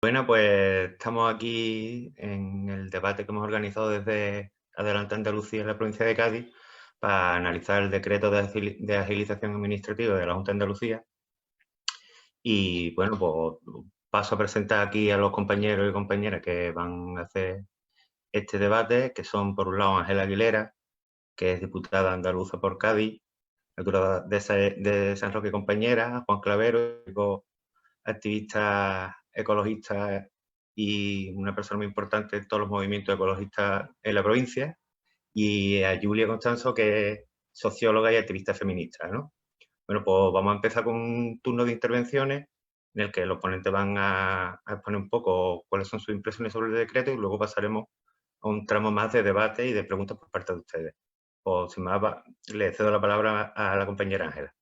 Bueno, pues estamos aquí en el debate que hemos organizado desde Adelante Andalucía en la provincia de Cádiz para analizar el decreto de agilización administrativa de la Junta de Andalucía. Y bueno, pues paso a presentar aquí a los compañeros y compañeras que van a hacer este debate, que son por un lado Ángela Aguilera, que es diputada andaluza por Cádiz, natural de San Roque compañera, Juan Clavero, activista ecologista y una persona muy importante en todos los movimientos ecologistas en la provincia, y a Julia Constanzo, que es socióloga y activista feminista, ¿no? Bueno, pues vamos a empezar con un turno de intervenciones en el que los ponentes van a exponer un poco cuáles son sus impresiones sobre el decreto y luego pasaremos a un tramo más de debate y de preguntas por parte de ustedes. Pues sin más, le cedo la palabra a la compañera Ángela.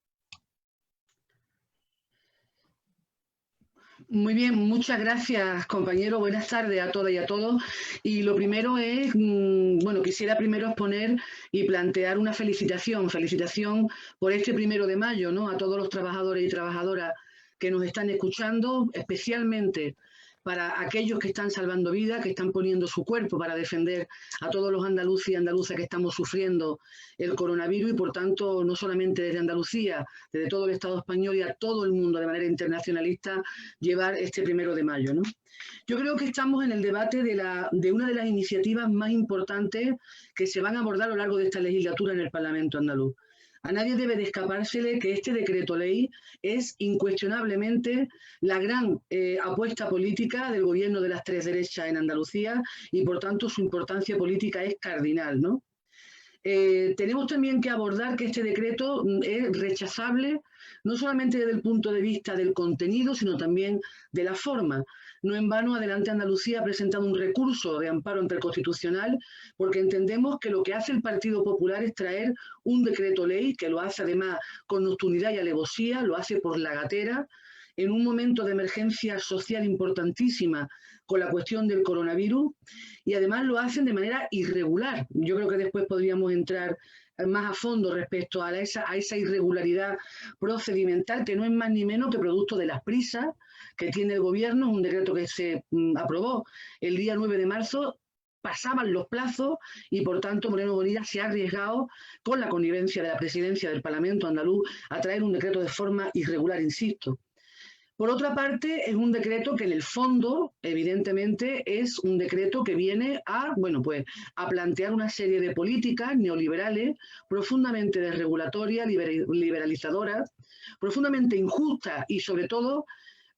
Muy bien, muchas gracias, compañero. Buenas tardes a todas y a todos. Y lo primero es, bueno, quisiera primero exponer y plantear una felicitación por este 1 de mayo, ¿no? A todos los trabajadores y trabajadoras que nos están escuchando, especialmente para aquellos que están salvando vidas, que están poniendo su cuerpo para defender a todos los andaluces y andaluzas que estamos sufriendo el coronavirus y, por tanto, no solamente desde Andalucía, desde todo el Estado español y a todo el mundo de manera internacionalista, llevar este 1 de mayo, ¿no? Yo creo que estamos en el debate de una de las iniciativas más importantes que se van a abordar a lo largo de esta legislatura en el Parlamento andaluz. A nadie debe de escapársele que este decreto ley es incuestionablemente la gran apuesta política del gobierno de las tres derechas en Andalucía y, por tanto, su importancia política es cardinal, ¿no? Tenemos también que abordar que este decreto es rechazable no solamente desde el punto de vista del contenido, sino también de la forma. No en vano, Adelante Andalucía ha presentado un recurso de amparo ante el Constitucional porque entendemos que lo que hace el Partido Popular es traer un decreto ley, que lo hace además con nocturnidad y alevosía, lo hace por la gatera, en un momento de emergencia social importantísima con la cuestión del coronavirus, y además lo hacen de manera irregular. Yo creo que después podríamos entrar más a fondo respecto a esa irregularidad procedimental, que no es más ni menos que producto de las prisas que tiene el gobierno. Un decreto que se aprobó el día 9 de marzo, pasaban los plazos y, por tanto, Moreno Bonilla se ha arriesgado, con la connivencia de la presidencia del Parlamento andaluz, a traer un decreto de forma irregular, insisto. Por otra parte, es un decreto que en el fondo, evidentemente, es un decreto que viene a, bueno, pues, a plantear una serie de políticas neoliberales profundamente desregulatorias, liberalizadoras, profundamente injustas y, sobre todo,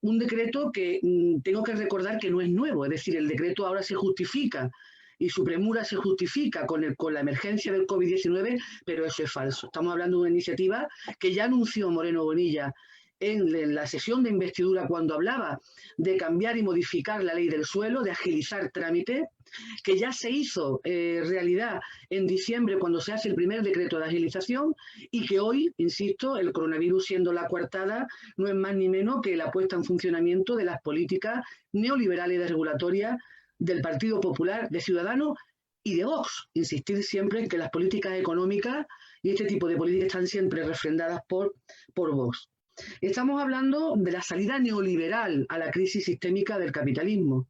un decreto que tengo que recordar que no es nuevo. Es decir, el decreto ahora se justifica y su premura se justifica con la emergencia del COVID-19, pero eso es falso. Estamos hablando de una iniciativa que ya anunció Moreno Bonilla en la sesión de investidura, cuando hablaba de cambiar y modificar la ley del suelo, de agilizar trámites, que ya se hizo realidad en diciembre cuando se hace el primer decreto de agilización, y que hoy, insisto, el coronavirus siendo la coartada, no es más ni menos que la puesta en funcionamiento de las políticas neoliberales y desregulatorias del Partido Popular, de Ciudadanos y de Vox. Insistir siempre en que las políticas económicas y este tipo de políticas están siempre refrendadas por Vox. Estamos hablando de la salida neoliberal a la crisis sistémica del capitalismo.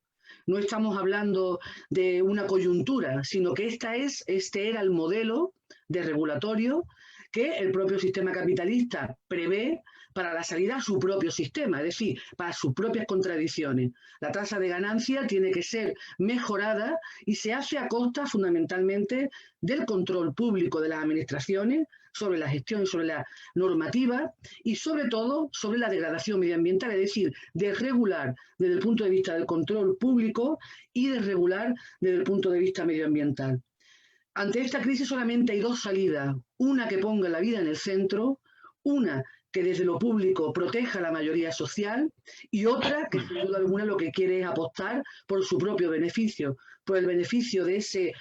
No estamos hablando de una coyuntura, sino que este era el modelo de regulatorio que el propio sistema capitalista prevé para la salida a su propio sistema, es decir, para sus propias contradicciones. La tasa de ganancia tiene que ser mejorada y se hace a costa fundamentalmente del control público de las administraciones sobre la gestión y sobre la normativa, y sobre todo sobre la degradación medioambiental, es decir, de regular desde el punto de vista del control público y de regular desde el punto de vista medioambiental. Ante esta crisis solamente hay dos salidas: una que ponga la vida en el centro, una que desde lo público proteja a la mayoría social, y otra que sin duda alguna lo que quiere es apostar por su propio beneficio, por el beneficio de ese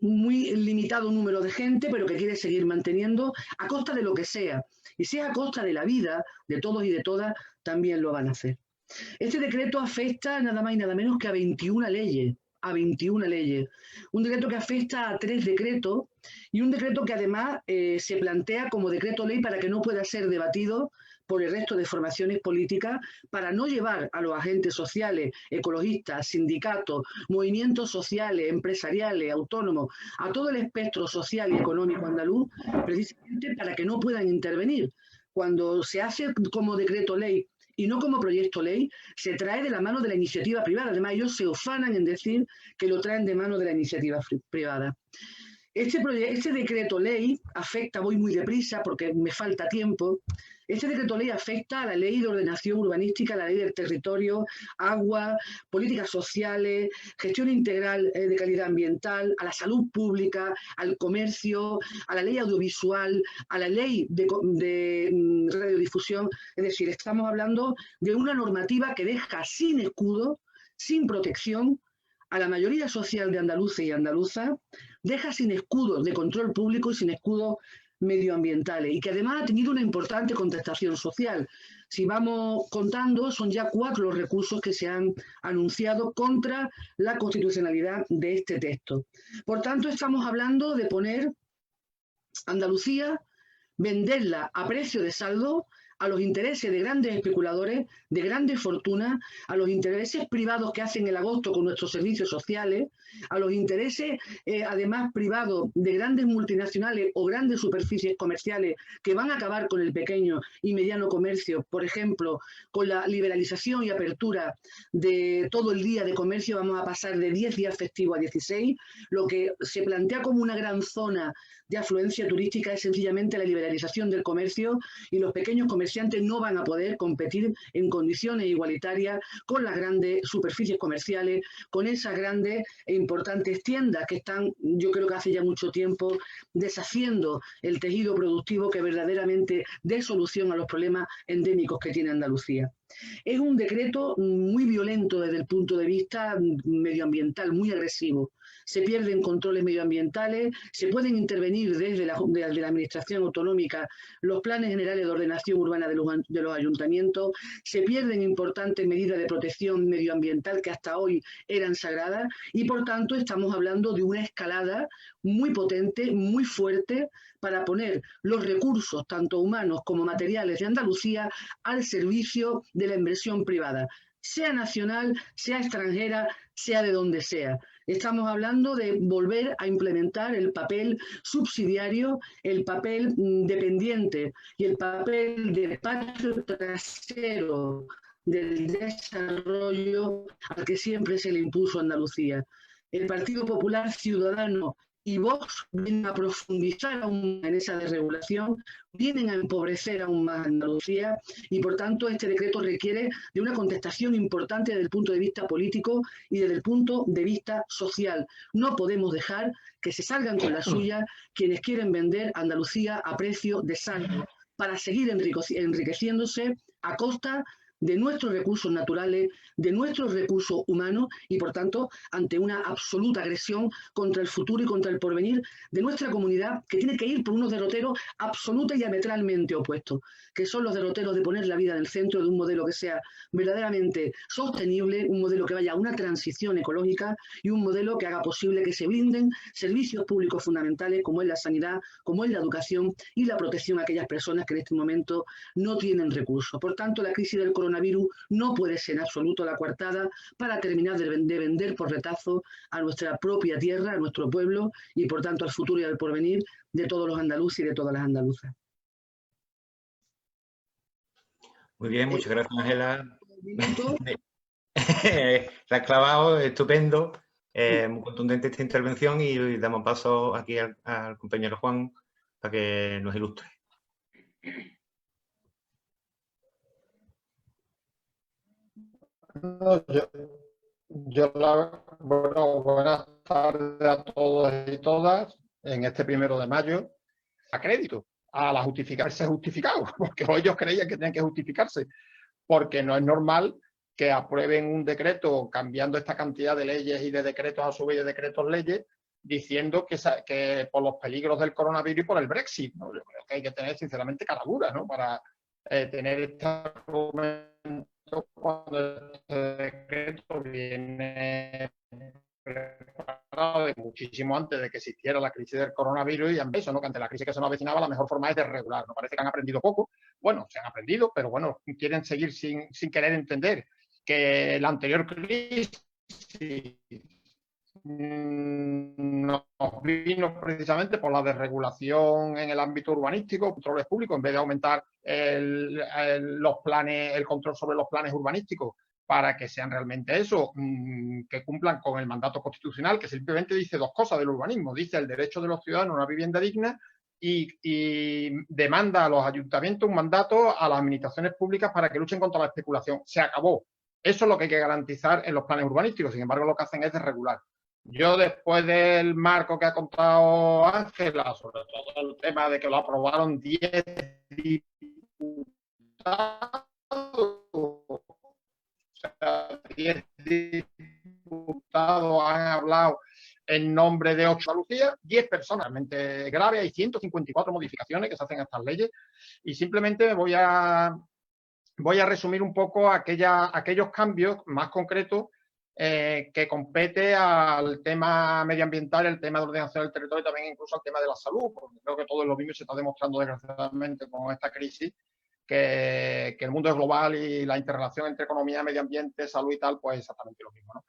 muy limitado número de gente, pero que quiere seguir manteniendo a costa de lo que sea. Y si es a costa de la vida de todos y de todas, también lo van a hacer. Este decreto afecta nada más y nada menos que a 21 leyes, a 21 leyes. Un decreto que afecta a 3 decretos, y un decreto que además se plantea como decreto ley para que no pueda ser debatido por el resto de formaciones políticas para no llevar a los agentes sociales, ecologistas, sindicatos, movimientos sociales, empresariales, autónomos, a todo el espectro social y económico andaluz, precisamente para que no puedan intervenir. Cuando se hace como decreto ley y no como proyecto ley, se trae de la mano de la iniciativa privada. Además, ellos se ufanan en decir que lo traen de mano de la iniciativa privada. Este decreto ley afecta, voy muy deprisa porque me falta tiempo, este decreto ley afecta a la ley de ordenación urbanística, a la ley del territorio, agua, políticas sociales, gestión integral de calidad ambiental, a la salud pública, al comercio, a la ley audiovisual, a la ley de radiodifusión. Es decir, estamos hablando de una normativa que deja sin escudo, sin protección, a la mayoría social de andaluces y andaluzas, deja sin escudos de control público y sin escudos medioambientales, y que además ha tenido una importante contestación social. Si vamos contando, son ya 4 los recursos que se han anunciado contra la constitucionalidad de este texto. Por tanto, estamos hablando de poner Andalucía, venderla a precio de saldo a los intereses de grandes especuladores, de grandes fortunas, a los intereses privados que hacen el agosto con nuestros servicios sociales, a los intereses, además, privados de grandes multinacionales o grandes superficies comerciales que van a acabar con el pequeño y mediano comercio. Por ejemplo, con la liberalización y apertura de todo el día de comercio, vamos a pasar de 10 días festivos a 16. Lo que se plantea como una gran zona de afluencia turística es sencillamente la liberalización del comercio, y los pequeños comerciantes no van a poder competir en condiciones igualitarias con las grandes superficies comerciales, con esas grandes e importantes tiendas que están, yo creo que hace ya mucho tiempo, deshaciendo el tejido productivo que verdaderamente dé solución a los problemas endémicos que tiene Andalucía. Es un decreto muy violento desde el punto de vista medioambiental, muy agresivo. Se pierden controles medioambientales, se pueden intervenir desde la Administración Autonómica los planes generales de ordenación urbana de los ayuntamientos, se pierden importantes medidas de protección medioambiental que hasta hoy eran sagradas, y por tanto estamos hablando de una escalada muy potente, muy fuerte, para poner los recursos, tanto humanos como materiales, de Andalucía al servicio de la inversión privada, sea nacional, sea extranjera, sea de donde sea. Estamos hablando de volver a implementar el papel subsidiario, el papel dependiente y el papel de patio trasero del desarrollo al que siempre se le impuso a Andalucía. El Partido Popular Ciudadano y Vox vienen a profundizar aún en esa desregulación, vienen a empobrecer aún más a Andalucía, y por tanto este decreto requiere de una contestación importante desde el punto de vista político y desde el punto de vista social. No podemos dejar que se salgan con la suya quienes quieren vender Andalucía a precio de saldo para seguir enriqueciéndose a costa de nuestros recursos naturales, de nuestros recursos humanos, y por tanto ante una absoluta agresión contra el futuro y contra el porvenir de nuestra comunidad, que tiene que ir por unos derroteros absoluta y diametralmente opuestos, que son los derroteros de poner la vida en el centro de un modelo que sea verdaderamente sostenible, un modelo que vaya a una transición ecológica y un modelo que haga posible que se brinden servicios públicos fundamentales como es la sanidad, como es la educación y la protección a aquellas personas que en este momento no tienen recursos. Por tanto, la crisis del coronavirus no puede ser en absoluto la coartada para terminar de vender por retazo a nuestra propia tierra, a nuestro pueblo y por tanto al futuro y al porvenir de todos los andaluces y de todas las andaluzas. Muy bien, muchas gracias, Ángela. La has clavado, estupendo, muy contundente esta intervención, y damos paso aquí al compañero Juan para que nos ilustre. Buenas tardes a todos y todas en este 1 de mayo. A crédito, a la justificarse justificado, porque ellos creían que tenían que justificarse, porque no es normal que aprueben un decreto cambiando esta cantidad de leyes y de decretos a su vez de decretos leyes, diciendo que por los peligros del coronavirus y por el Brexit, ¿no? Yo creo que hay que tener sinceramente cara dura, ¿no? Para tener este argumento cuando este decreto viene preparado muchísimo antes de que existiera la crisis del coronavirus y han visto, ¿no?, que ante la crisis que se nos avecinaba la mejor forma es desregular. Nos parece que han aprendido poco. Bueno, se han aprendido, pero bueno, quieren seguir sin querer entender que la anterior crisis nos vino precisamente por la desregulación en el ámbito urbanístico, controles públicos, en vez de aumentar el control sobre los planes urbanísticos para que sean realmente eso, que cumplan con el mandato constitucional, que simplemente dice dos cosas del urbanismo. Dice el derecho de los ciudadanos a una vivienda digna y demanda a los ayuntamientos un mandato a las administraciones públicas para que luchen contra la especulación. Se acabó. Eso es lo que hay que garantizar en los planes urbanísticos. Sin embargo, lo que hacen es desregular. Yo, después del marco que ha contado Ángela, sobre todo el tema de que lo aprobaron 10 diputados, o sea, 10 diputados han hablado en nombre de 8 Andalucía, 10 personas realmente graves, hay 154 modificaciones que se hacen a estas leyes, y simplemente voy a resumir un poco aquellos cambios más concretos que compete al tema medioambiental, el tema de ordenación del territorio y también incluso al tema de la salud, porque creo que todo es lo mismo y se está demostrando desgraciadamente con esta crisis que el mundo es global y la interrelación entre economía, medio ambiente, salud y tal, pues es exactamente lo mismo, ¿no?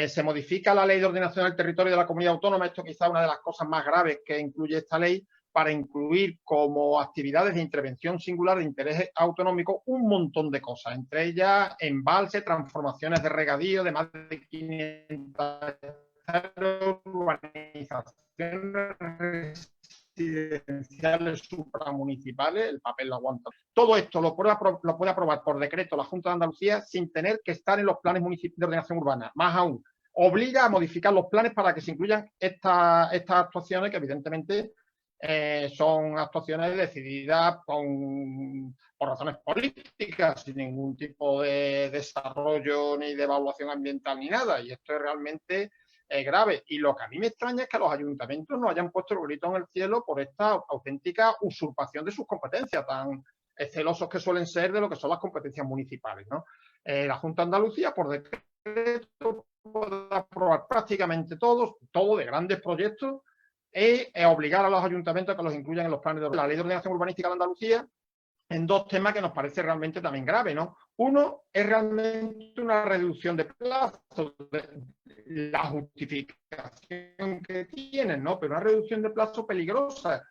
Se modifica la Ley de Ordenación del Territorio de la Comunidad Autónoma. Esto quizá es una de las cosas más graves que incluye esta ley, para incluir como actividades de intervención singular de interés autonómico un montón de cosas, entre ellas embalse, transformaciones de regadío de más de 500 hectáreas, urbanizaciones residenciales supramunicipales, el papel lo aguanta. Todo esto lo puede aprobar por decreto la Junta de Andalucía sin tener que estar en los planes municipales de ordenación urbana. Más aún, obliga a modificar los planes para que se incluyan estas actuaciones que evidentemente son actuaciones decididas por razones políticas, sin ningún tipo de desarrollo ni de evaluación ambiental ni nada. Y esto es realmente grave. Y lo que a mí me extraña es que los ayuntamientos no hayan puesto el grito en el cielo por esta auténtica usurpación de sus competencias, tan celosos que suelen ser de lo que son las competencias municipales, ¿no? La Junta de Andalucía, por decreto, puede aprobar prácticamente todo de grandes proyectos, es obligar a los ayuntamientos a que los incluyan en los planes de la Ley de Ordenación Urbanística de Andalucía en dos temas que nos parece realmente también grave, ¿no? Uno es realmente una reducción de plazos, la justificación que tienen, ¿no? Pero una reducción de plazo peligrosa,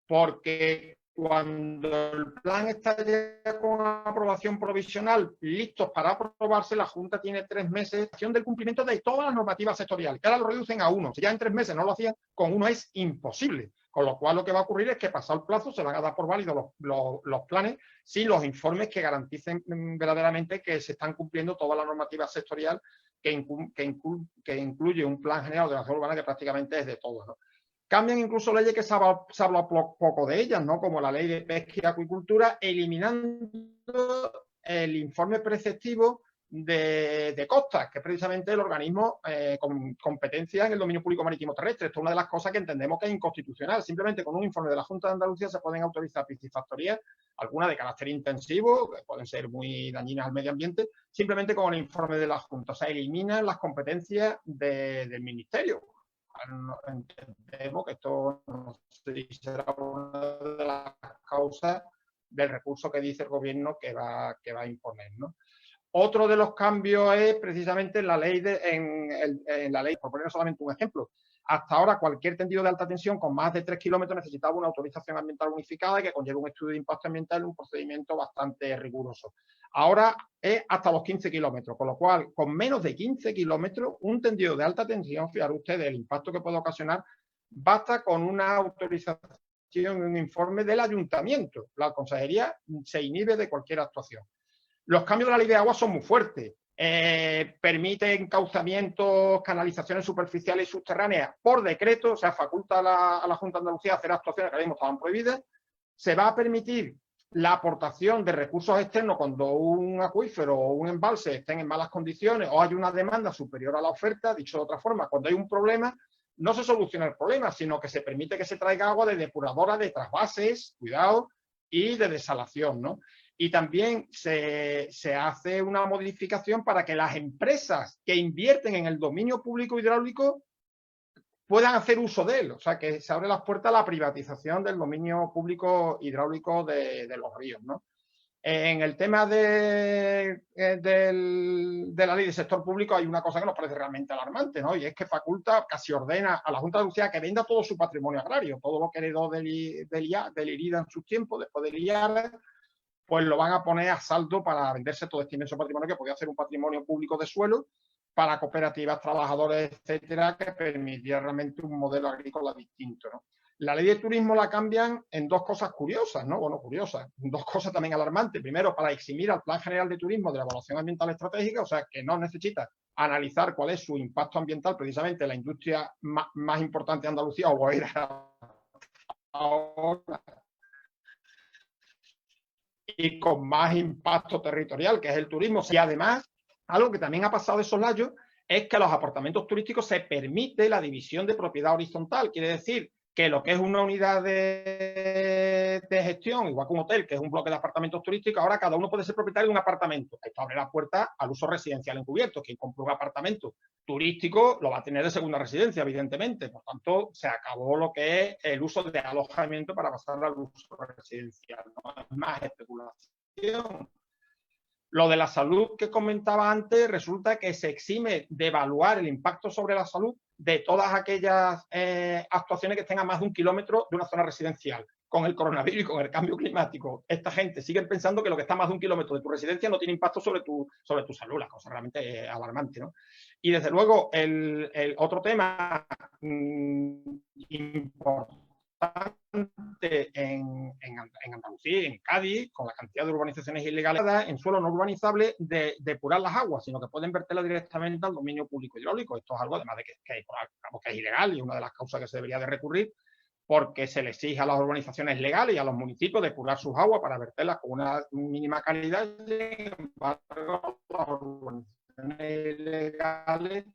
porque cuando el plan está ya con aprobación provisional, listos para aprobarse, la Junta tiene 3 meses de acción del cumplimiento de todas las normativas sectoriales, que ahora lo reducen a 1. Si ya en 3 meses no lo hacían, con 1 es imposible. Con lo cual lo que va a ocurrir es que pasado el plazo se van a dar por válidos los planes sin los informes que garanticen verdaderamente que se están cumpliendo toda la normativa sectorial que incluye un plan general de ordenación urbana que prácticamente es de todos, ¿no? Cambian incluso leyes que se habla poco de ellas, ¿no? Como la Ley de Pesca y Acuicultura, eliminando el informe preceptivo de costas, que es precisamente el organismo con competencia en el dominio público marítimo terrestre. Esto es una de las cosas que entendemos que es inconstitucional. Simplemente con un informe de la Junta de Andalucía se pueden autorizar piscifactorías, algunas de carácter intensivo, que pueden ser muy dañinas al medio ambiente, simplemente con el informe de la Junta. O sea, eliminan las competencias del Ministerio. Entendemos que esto no será una de las causas del recurso que dice el gobierno que va a imponer, ¿no? Otro de los cambios es precisamente en la ley, por poner solamente un ejemplo. Hasta ahora cualquier tendido de alta tensión con más de 3 kilómetros necesitaba una autorización ambiental unificada que conlleva un estudio de impacto ambiental y un procedimiento bastante riguroso. Ahora es hasta los 15 kilómetros, con lo cual, con menos de 15 kilómetros, un tendido de alta tensión, fijaros ustedes el impacto que puede ocasionar, basta con una autorización y un informe del ayuntamiento. La consejería se inhibe de cualquier actuación. Los cambios de la ley de agua son muy fuertes. Permite encauzamientos, canalizaciones superficiales y subterráneas por decreto, o sea, faculta a la Junta de Andalucía a hacer actuaciones que ahora mismo estaban prohibidas. Se va a permitir la aportación de recursos externos cuando un acuífero o un embalse estén en malas condiciones o hay una demanda superior a la oferta. Dicho de otra forma, cuando hay un problema, no se soluciona el problema, sino que se permite que se traiga agua de depuradora de trasvases, cuidado, y de desalación, ¿no? Y también se hace una modificación para que las empresas que invierten en el dominio público hidráulico puedan hacer uso de él. O sea, que se abre las puertas a la privatización del dominio público hidráulico de los ríos, ¿no? En el tema de la ley del sector público hay una cosa que nos parece realmente alarmante, ¿no? Y es que faculta, casi ordena a la Junta de Andalucía que venda todo su patrimonio agrario, todo lo que heredó del IRIDA en sus tiempos, después del IAR, pues lo van a poner a saldo para venderse todo este inmenso patrimonio que podía ser un patrimonio público de suelo para cooperativas, trabajadores, etcétera, que permitiera realmente un modelo agrícola distinto, ¿no? La ley de turismo la cambian en dos cosas curiosas, ¿no? Bueno, curiosas, dos cosas también alarmantes. Primero, para eximir al Plan General de Turismo de la evaluación ambiental estratégica, o sea, que no necesita analizar cuál es su impacto ambiental, precisamente la industria más importante de Andalucía, o era ahora, y con más impacto territorial, que es el turismo. Y además, algo que también ha pasado de soslayo es que a los apartamentos turísticos se permite la división de propiedad horizontal. Quiere decir que lo que es una unidad de gestión, igual que un hotel, que es un bloque de apartamentos turísticos, ahora cada uno puede ser propietario de un apartamento. Esto abre la puerta al uso residencial encubierto. Quien compra un apartamento turístico lo va a tener de segunda residencia, evidentemente. Por tanto, se acabó lo que es el uso de alojamiento para pasar al uso residencial. No es más especulación. Lo de la salud que comentaba antes, resulta que se exime de evaluar el impacto sobre la salud de todas aquellas actuaciones que estén a más de 1 kilómetro de una zona residencial. Con el coronavirus y con el cambio climático, esta gente sigue pensando que lo que está a más de 1 kilómetro de tu residencia no tiene impacto sobre tu salud, la cosa realmente alarmante, ¿no? Y desde luego, el otro tema importante en Andalucía, en Cádiz, con la cantidad de urbanizaciones ilegales en suelo no urbanizable, de depurar las aguas, sino que pueden verterlas directamente al dominio público hidráulico. Esto es algo, además de que es ilegal y una de las causas que se debería de recurrir, porque se le exige a las urbanizaciones legales y a los municipios depurar sus aguas para verterlas con una mínima calidad. Sin embargo, las urbanizaciones ilegales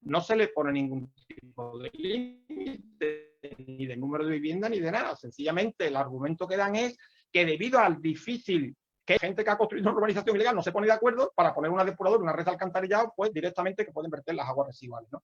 no se le pone ningún tipo de límite, ni de número de vivienda, ni de nada. Sencillamente, el argumento que dan es que debido al difícil que gente que ha construido una urbanización ilegal no se pone de acuerdo para poner una depuradora, una red de alcantarillado, pues directamente que pueden verter las aguas residuales, ¿no?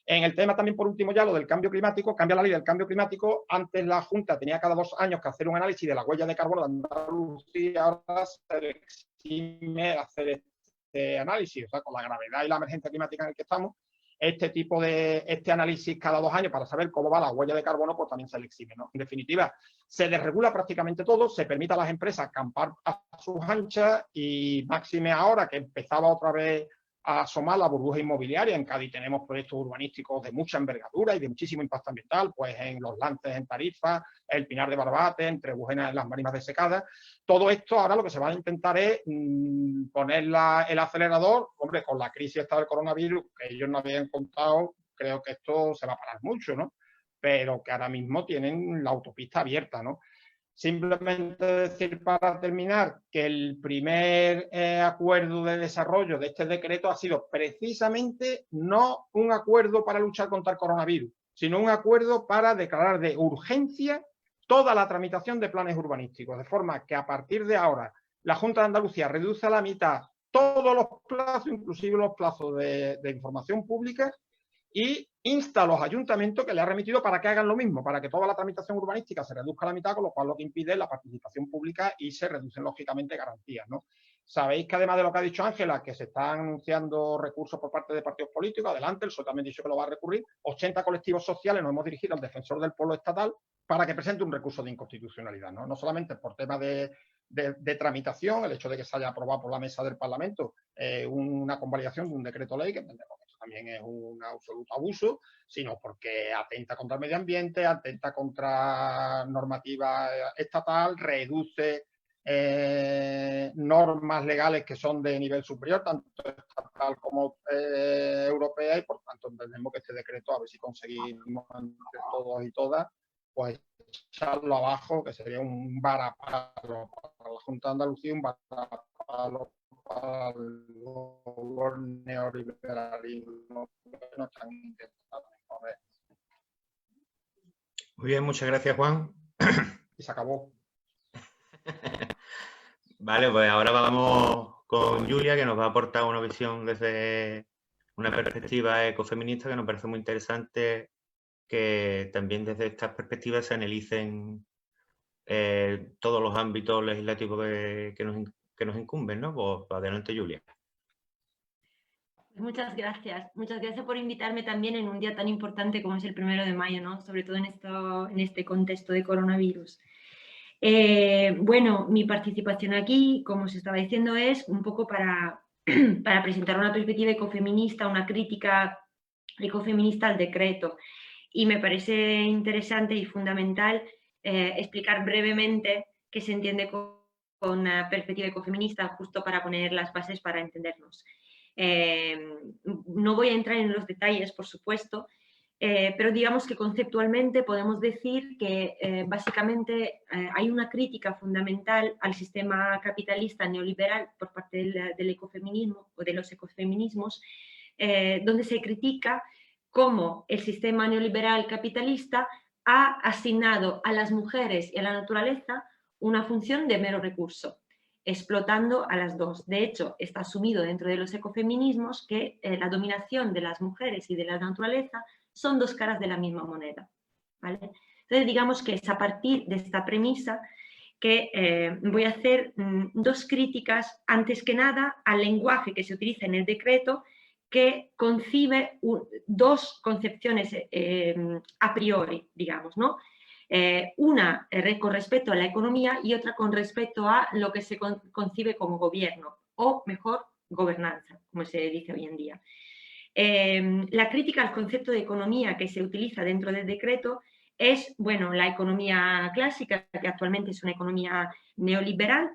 En el tema también, por último, ya lo del cambio climático, cambia la ley del cambio climático. Antes la Junta tenía cada 2 años que hacer un análisis de la huella de carbono de Andalucía, ahora se le exime hacer este análisis, o sea, con la gravedad y la emergencia climática en la que estamos, este análisis cada 2 años para saber cómo va la huella de carbono, pues también se le exime, ¿no? En definitiva, se desregula prácticamente todo, se permite a las empresas acampar a sus anchas y máxime ahora que empezaba otra vez a asomar la burbuja inmobiliaria. En Cádiz tenemos proyectos urbanísticos de mucha envergadura y de muchísimo impacto ambiental, pues en Los Lances en Tarifa, el Pinar de Barbate, en Trebujena en las Marinas de Secada. Todo esto ahora lo que se va a intentar es poner el acelerador. Hombre, con la crisis esta del coronavirus, que ellos no habían contado, creo que esto se va a parar mucho, ¿no? Pero que ahora mismo tienen la autopista abierta, ¿no? Simplemente decir para terminar que el primer acuerdo de desarrollo de este decreto ha sido precisamente no un acuerdo para luchar contra el coronavirus, sino un acuerdo para declarar de urgencia toda la tramitación de planes urbanísticos, de forma que a partir de ahora la Junta de Andalucía reduce a la mitad todos los plazos, inclusive los plazos de información pública, y insta a los ayuntamientos que le ha remitido para que hagan lo mismo, para que toda la tramitación urbanística se reduzca a la mitad, con lo cual lo que impide es la participación pública y se reducen lógicamente garantías, ¿no? Sabéis que además de lo que ha dicho Ángela, que se están anunciando recursos por parte de partidos políticos, adelante, el PSOE también ha dicho que lo va a recurrir, 80 colectivos sociales nos hemos dirigido al defensor del pueblo estatal para que presente un recurso de inconstitucionalidad, ¿no? No solamente por temas de tramitación, el hecho de que se haya aprobado por la mesa del Parlamento una convalidación de un decreto ley, que entendemos que esto también es un absoluto abuso, sino porque atenta contra el medio ambiente, atenta contra normativa estatal, reduce normas legales que son de nivel superior, tanto estatal como europea, y por tanto entendemos que este decreto, a ver si conseguimos entre todos y todas, pues echarlo abajo, que sería un varapalo para la Junta de Andalucía, un varapalo para el neoliberalismo que no están intentando imponer. Muy bien, muchas gracias, Juan. Y se acabó. Vale, pues ahora vamos con Julia, que nos va a aportar una visión desde una perspectiva ecofeminista que nos parece muy interesante, que también desde estas perspectivas se analicen todos los ámbitos legislativos que nos incumben, ¿no? Pues adelante, Julia. Muchas gracias por invitarme también en un día tan importante como es el 1 de mayo, ¿no? Sobre todo en este contexto de coronavirus. Bueno, mi participación aquí, como os estaba diciendo, es un poco para presentar una perspectiva ecofeminista, una crítica ecofeminista al decreto. Y me parece interesante y fundamental explicar brevemente qué se entiende con una perspectiva ecofeminista, justo para poner las bases para entendernos. No voy a entrar en los detalles, por supuesto, pero digamos que conceptualmente podemos decir que básicamente hay una crítica fundamental al sistema capitalista neoliberal por parte del ecofeminismo o de los ecofeminismos, donde se critica cómo el sistema neoliberal capitalista ha asignado a las mujeres y a la naturaleza una función de mero recurso, explotando a las dos. De hecho, está asumido dentro de los ecofeminismos que la dominación de las mujeres y de la naturaleza son dos caras de la misma moneda, ¿vale? Entonces, digamos que es a partir de esta premisa que voy a hacer dos críticas, antes que nada, al lenguaje que se utiliza en el decreto, que concibe dos concepciones a priori, digamos, ¿no? Una con respecto a la economía y otra con respecto a lo que se concibe como gobierno, o mejor, gobernanza, como se dice hoy en día. La crítica al concepto de economía que se utiliza dentro del decreto es, bueno, la economía clásica, que actualmente es una economía neoliberal,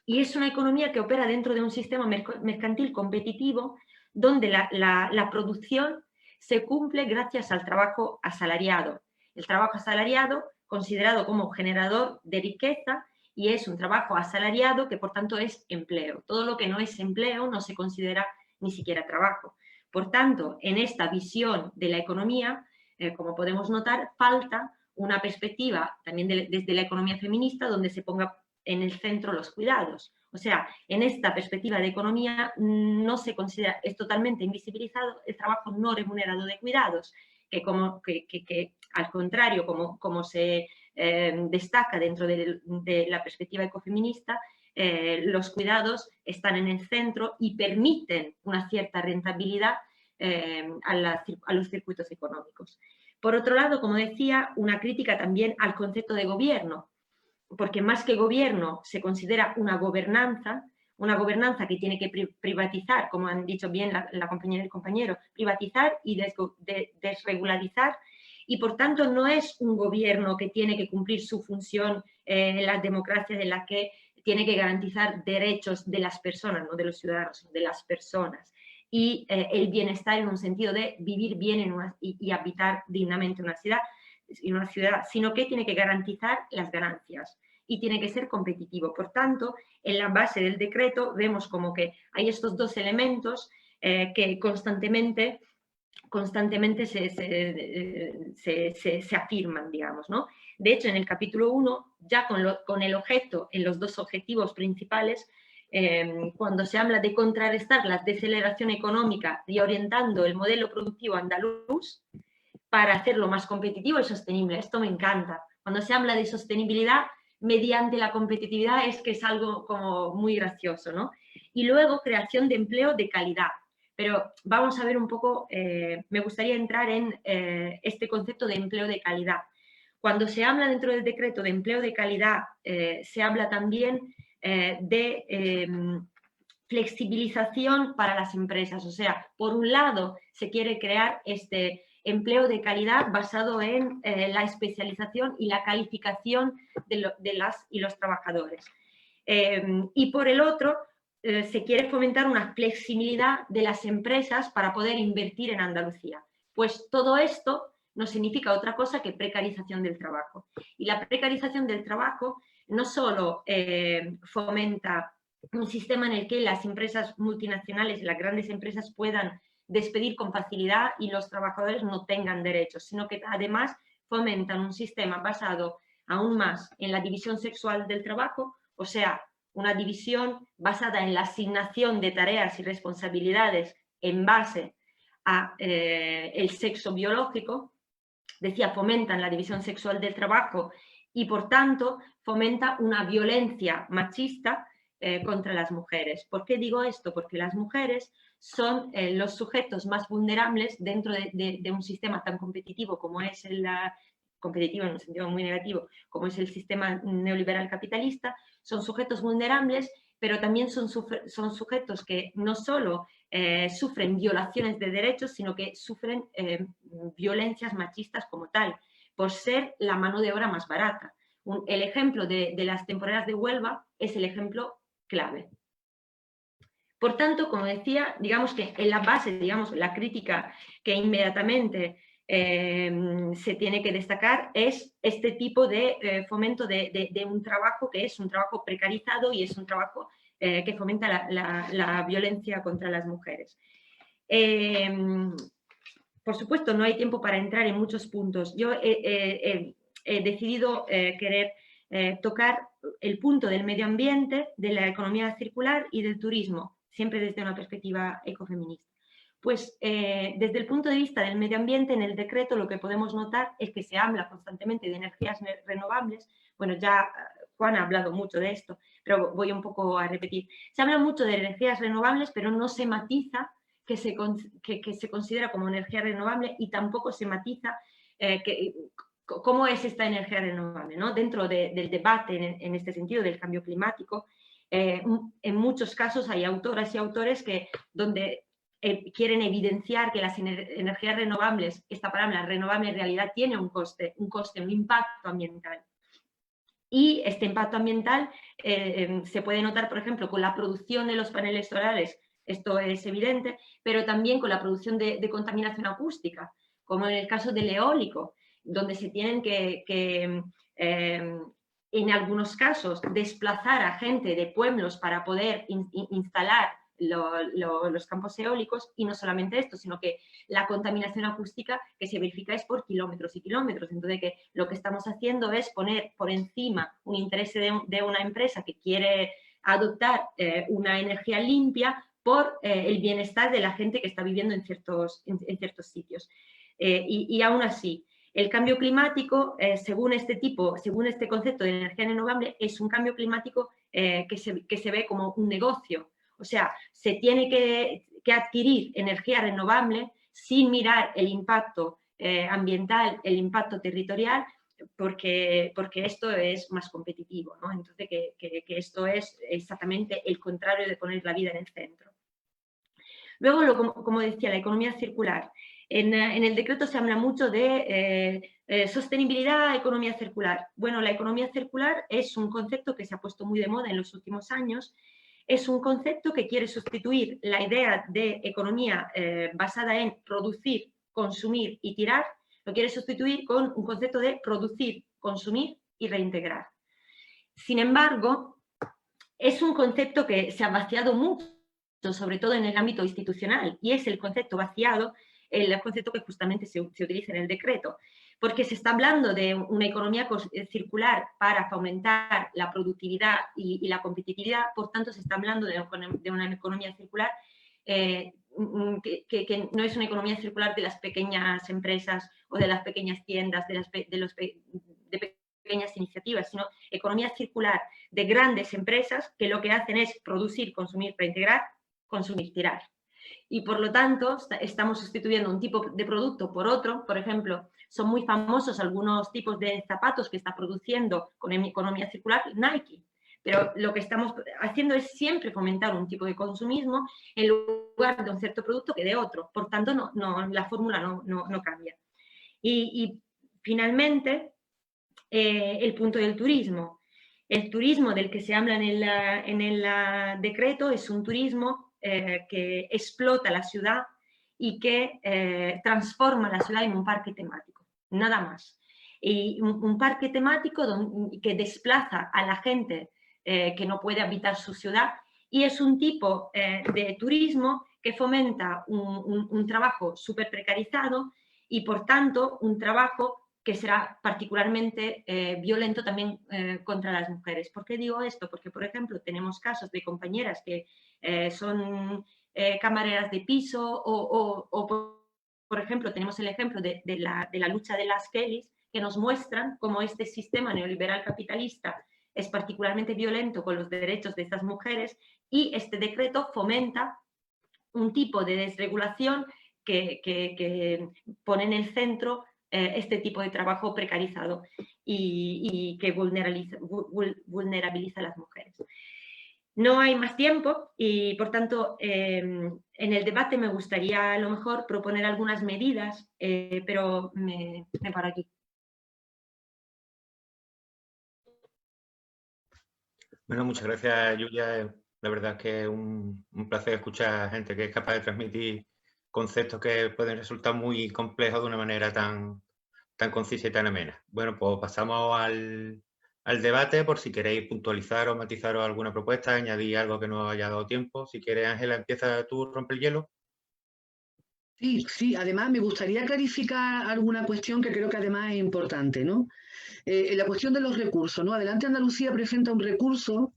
y es una economía que opera dentro de un sistema mercantil competitivo donde la producción se cumple gracias al trabajo asalariado. El trabajo asalariado considerado como generador de riqueza, y es un trabajo asalariado que por tanto es empleo. Todo lo que no es empleo no se considera ni siquiera trabajo. Por tanto, en esta visión de la economía, como podemos notar, falta una perspectiva también desde la economía feminista donde se ponga en el centro los cuidados. O sea, en esta perspectiva de economía no se considera, es totalmente invisibilizado el trabajo no remunerado de cuidados, que al contrario, como se destaca dentro de la perspectiva ecofeminista, los cuidados están en el centro y permiten una cierta rentabilidad a los circuitos económicos. Por otro lado, como decía, una crítica también al concepto de gobierno, porque más que gobierno se considera una gobernanza que tiene que privatizar, como han dicho bien la compañera y el compañero, privatizar y desregularizar, y por tanto no es un gobierno que tiene que cumplir su función en las democracias en las que tiene que garantizar derechos de las personas, no de los ciudadanos, de las personas, y el bienestar en un sentido de vivir bien y habitar dignamente en una ciudad, sino que tiene que garantizar las ganancias y tiene que ser competitivo. Por tanto, en la base del decreto vemos como que hay estos dos elementos que constantemente se afirman, digamos, ¿no? De hecho, en el capítulo 1, ya con el objeto, en los dos objetivos principales, cuando se habla de contrarrestar la deceleración económica y orientando el modelo productivo andaluz para hacerlo más competitivo y sostenible. Esto me encanta. Cuando se habla de sostenibilidad mediante la competitividad es que es algo como muy gracioso, ¿no? Y luego creación de empleo de calidad. Pero vamos a ver un poco, me gustaría entrar en este concepto de empleo de calidad. Cuando se habla dentro del decreto de empleo de calidad, se habla también de flexibilización para las empresas. O sea, por un lado se quiere crear este empleo de calidad basado en la especialización y la calificación de las y los trabajadores. Y por el otro, se quiere fomentar una flexibilidad de las empresas para poder invertir en Andalucía. Pues todo esto no significa otra cosa que precarización del trabajo. Y la precarización del trabajo no solo fomenta un sistema en el que las empresas multinacionales, las grandes empresas puedan despedir con facilidad y los trabajadores no tengan derechos, sino que además fomentan un sistema basado aún más en la división sexual del trabajo, o sea, una división basada en la asignación de tareas y responsabilidades en base a el sexo biológico, decía, fomentan la división sexual del trabajo y, por tanto, fomenta una violencia machista contra las mujeres. ¿Por qué digo esto? Porque las mujeres son los sujetos más vulnerables dentro de un sistema tan competitivo como es competitivo en un sentido muy negativo, como es el sistema neoliberal capitalista. Son sujetos vulnerables, pero también son sujetos que no solo sufren violaciones de derechos, sino que sufren violencias machistas como tal, por ser la mano de obra más barata. El ejemplo de las temporeras de Huelva es el ejemplo clave. Por tanto, como decía, digamos que en la base, digamos, la crítica que inmediatamente se tiene que destacar es este tipo de fomento de un trabajo que es un trabajo precarizado y es un trabajo que fomenta la violencia contra las mujeres. Por supuesto, no hay tiempo para entrar en muchos puntos. Yo he decidido querer tocar el punto del medio ambiente, de la economía circular y del turismo, siempre desde una perspectiva ecofeminista. Pues desde el punto de vista del medio ambiente, en el decreto lo que podemos notar es que se habla constantemente de energías renovables. Bueno, ya Juan ha hablado mucho de esto, pero voy un poco a repetir. Se habla mucho de energías renovables, pero no se matiza que se considera como energía renovable y tampoco se matiza cómo es esta energía renovable, ¿no? Dentro del debate en este sentido del cambio climático, en muchos casos hay autoras y autores donde quieren evidenciar que las energías renovables, esta palabra renovable en realidad tiene un coste, un impacto ambiental. Y este impacto ambiental se puede notar, por ejemplo, con la producción de los paneles solares, esto es evidente, pero también con la producción de contaminación acústica, como en el caso del eólico, donde se tienen que en algunos casos, desplazar a gente de pueblos para poder instalar los campos eólicos, y no solamente esto, sino que la contaminación acústica que se verifica es por kilómetros y kilómetros. Entonces, que lo que estamos haciendo es poner por encima un interés de una empresa que quiere adoptar una energía limpia por el bienestar de la gente que está viviendo en ciertos sitios. Y aún así, el cambio climático, según este concepto de energía renovable, es un cambio climático que se ve como un negocio. O sea, se tiene que adquirir energía renovable sin mirar el impacto ambiental, el impacto territorial, porque esto es más competitivo, ¿no? Entonces, que esto es exactamente el contrario de poner la vida en el centro. Luego, como decía, la economía circular. En el decreto se habla mucho de sostenibilidad, economía circular. Bueno, la economía circular es un concepto que se ha puesto muy de moda en los últimos años. Es un concepto que quiere sustituir la idea de economía basada en producir, consumir y tirar. Lo quiere sustituir con un concepto de producir, consumir y reintegrar. Sin embargo, es un concepto que se ha vaciado mucho, sobre todo en el ámbito institucional, y es el concepto vaciado, el concepto que justamente se utiliza en el decreto, porque se está hablando de una economía circular para fomentar la productividad y la competitividad. Por tanto, se está hablando de una economía circular que no es una economía circular de las pequeñas empresas o de las pequeñas tiendas, de pequeñas iniciativas, sino economía circular de grandes empresas que lo que hacen es producir, consumir, reintegrar, consumir, tirar. Y por lo tanto estamos sustituyendo un tipo de producto por otro. Por ejemplo, son muy famosos algunos tipos de zapatos que está produciendo con economía circular Nike, pero lo que estamos haciendo es siempre fomentar un tipo de consumismo en lugar de un cierto producto que de otro. Por tanto, la fórmula no cambia. Y finalmente, el punto del turismo. El turismo del que se habla en el decreto es un turismo que explota la ciudad y que transforma la ciudad en un parque temático, nada más. Y un parque temático que desplaza a la gente que no puede habitar su ciudad, y es un tipo de turismo que fomenta un trabajo súper precarizado y, por tanto, un trabajo que será particularmente violento también contra las mujeres. ¿Por qué digo esto? Porque, por ejemplo, tenemos casos de compañeras que son camareras de piso o por ejemplo, tenemos el ejemplo de la lucha de las Kellys, que nos muestran cómo este sistema neoliberal capitalista es particularmente violento con los derechos de estas mujeres y este decreto fomenta un tipo de desregulación que pone en el centro este tipo de trabajo precarizado y que vulnerabiliza a las mujeres. No hay más tiempo y, por tanto, en el debate me gustaría a lo mejor proponer algunas medidas, pero me paro aquí. Bueno, muchas gracias, Yulia. La verdad es que es un placer escuchar a gente que es capaz de transmitir conceptos que pueden resultar muy complejos de una manera tan concisa y tan amena. Bueno, pues pasamos al debate, por si queréis puntualizar o matizaros alguna propuesta, añadir algo que no haya dado tiempo. Si quieres, Ángela, empieza tú, rompe el hielo. Sí, además me gustaría clarificar alguna cuestión que creo que además es importante, ¿no? La cuestión de los recursos, ¿no? Adelante Andalucía presenta un recurso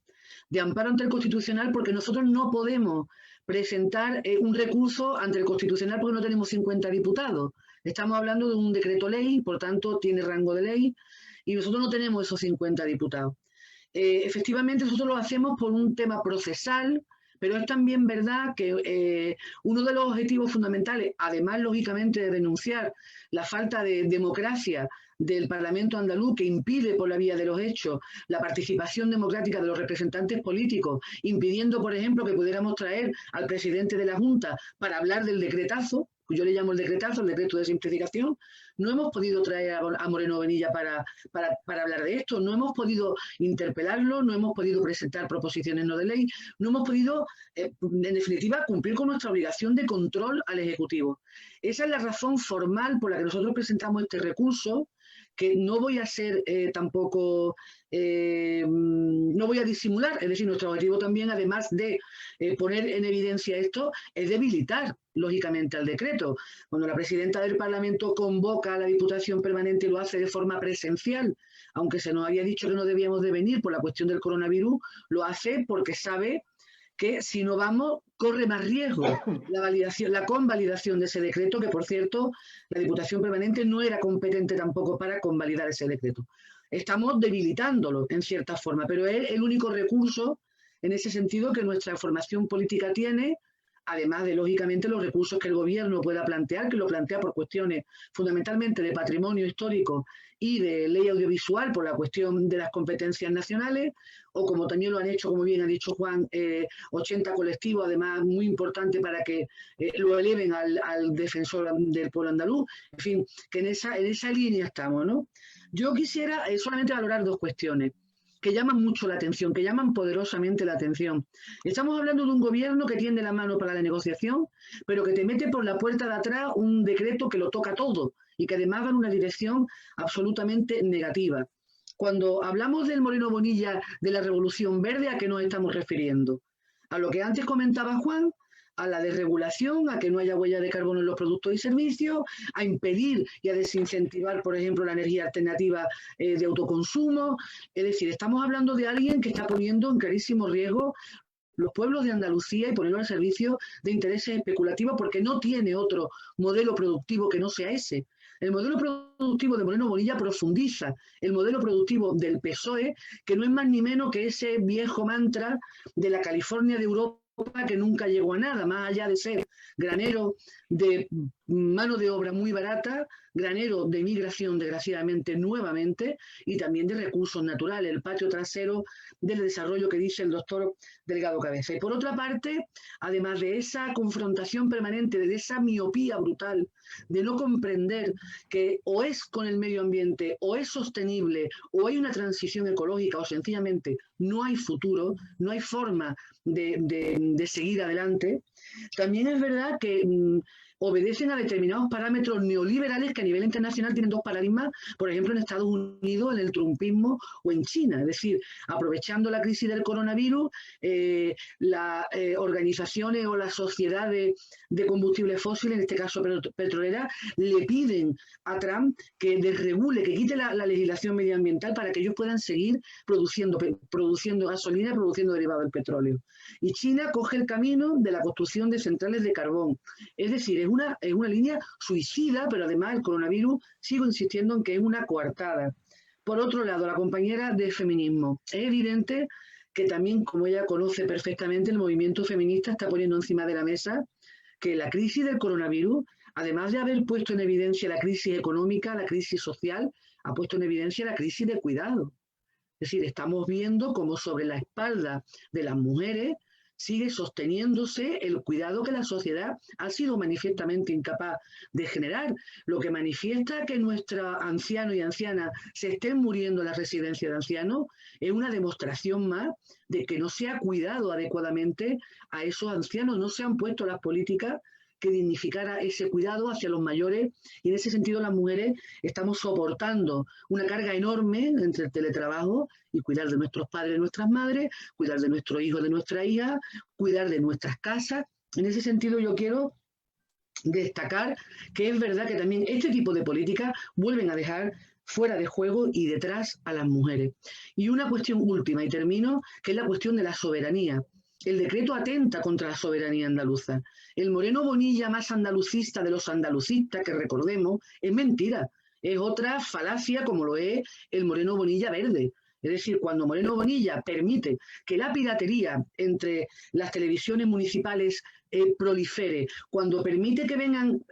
de amparo ante el Constitucional porque nosotros no podemos presentar un recurso ante el Constitucional porque no tenemos 50 diputados. Estamos hablando de un decreto ley, por tanto tiene rango de ley, y nosotros no tenemos esos 50 diputados. Efectivamente, nosotros lo hacemos por un tema procesal, pero es también verdad que uno de los objetivos fundamentales, además, lógicamente, de denunciar la falta de democracia del Parlamento andaluz, que impide por la vía de los hechos la participación democrática de los representantes políticos, impidiendo, por ejemplo, que pudiéramos traer al presidente de la Junta para hablar del decretazo, yo le llamo el decretazo, el decreto de simplificación. No hemos podido traer a Moreno Bonilla para hablar de esto, no hemos podido interpelarlo, no hemos podido presentar proposiciones no de ley, no hemos podido, en definitiva, cumplir con nuestra obligación de control al Ejecutivo. Esa es la razón formal por la que nosotros presentamos este recurso, que no voy a ser tampoco, no voy a disimular, es decir, nuestro objetivo también, además de poner en evidencia esto, es debilitar, lógicamente, al decreto. Cuando la presidenta del Parlamento convoca a la Diputación Permanente y lo hace de forma presencial, aunque se nos había dicho que no debíamos de venir por la cuestión del coronavirus, lo hace porque sabe que si no vamos, corre más riesgo la convalidación de ese decreto, que por cierto, la Diputación Permanente no era competente tampoco para convalidar ese decreto. Estamos debilitándolo en cierta forma, pero es el único recurso en ese sentido que nuestra formación política tiene, además de, lógicamente, los recursos que el gobierno pueda plantear, que lo plantea por cuestiones fundamentalmente de patrimonio histórico y de ley audiovisual por la cuestión de las competencias nacionales, o como también lo han hecho, como bien ha dicho Juan, 80 colectivos, además muy importante para que lo eleven al defensor del pueblo andaluz. En fin, que en esa línea estamos, ¿no? Yo quisiera solamente valorar dos cuestiones que llaman mucho la atención, que llaman poderosamente la atención. Estamos hablando de un gobierno que tiende la mano para la negociación, pero que te mete por la puerta de atrás un decreto que lo toca todo y que además va en una dirección absolutamente negativa. Cuando hablamos del Moreno Bonilla de la Revolución Verde, ¿a qué nos estamos refiriendo? A lo que antes comentaba Juan, a la desregulación, a que no haya huella de carbono en los productos y servicios, a impedir y a desincentivar, por ejemplo, la energía alternativa de autoconsumo. Es decir, estamos hablando de alguien que está poniendo en clarísimo riesgo los pueblos de Andalucía y ponerlo al servicio de intereses especulativos porque no tiene otro modelo productivo que no sea ese. El modelo productivo de Moreno Bonilla profundiza el modelo productivo del PSOE, que no es más ni menos que ese viejo mantra de la California de Europa que nunca llegó a nada, más allá de ser granero de mano de obra muy barata, granero de migración, desgraciadamente, nuevamente, y también de recursos naturales, el patio trasero del desarrollo que dice el doctor Delgado Cabeza. Y por otra parte, además de esa confrontación permanente, de esa miopía brutal, de no comprender que o es con el medio ambiente, o es sostenible, o hay una transición ecológica, o sencillamente no hay futuro, no hay forma de seguir adelante, también es verdad que obedecen a determinados parámetros neoliberales que a nivel internacional tienen dos paradigmas, por ejemplo, en Estados Unidos, en el trumpismo o en China. Es decir, aprovechando la crisis del coronavirus, las organizaciones o las sociedades de combustibles fósiles, en este caso petroleras, le piden a Trump que desregule, que quite la legislación medioambiental para que ellos puedan seguir produciendo gasolina, produciendo derivados del petróleo. Y China coge el camino de la construcción de centrales de carbón. Es decir, es una línea suicida, pero además el coronavirus, sigo insistiendo en que es una coartada. Por otro lado, la compañera de feminismo. Es evidente que también, como ella conoce perfectamente, el movimiento feminista está poniendo encima de la mesa que la crisis del coronavirus, además de haber puesto en evidencia la crisis económica, la crisis social, ha puesto en evidencia la crisis de cuidado. Es decir, estamos viendo cómo sobre la espalda de las mujeres sigue sosteniéndose el cuidado que la sociedad ha sido manifiestamente incapaz de generar, lo que manifiesta que nuestros ancianos y ancianas se estén muriendo en las residencias de ancianos es una demostración más de que no se ha cuidado adecuadamente a esos ancianos, no se han puesto las políticas que dignificara ese cuidado hacia los mayores, y en ese sentido las mujeres estamos soportando una carga enorme entre el teletrabajo y cuidar de nuestros padres y nuestras madres, cuidar de nuestros hijos, de nuestra hija, cuidar de nuestras casas. En ese sentido yo quiero destacar que es verdad que también este tipo de políticas vuelven a dejar fuera de juego y detrás a las mujeres. Y una cuestión última, y termino, que es la cuestión de la soberanía. El decreto atenta contra la soberanía andaluza. El Moreno Bonilla más andalucista de los andalucistas, que recordemos, es mentira. Es otra falacia como lo es el Moreno Bonilla verde. Es decir, cuando Moreno Bonilla permite que la piratería entre las televisiones municipales prolifere, cuando permite que vengan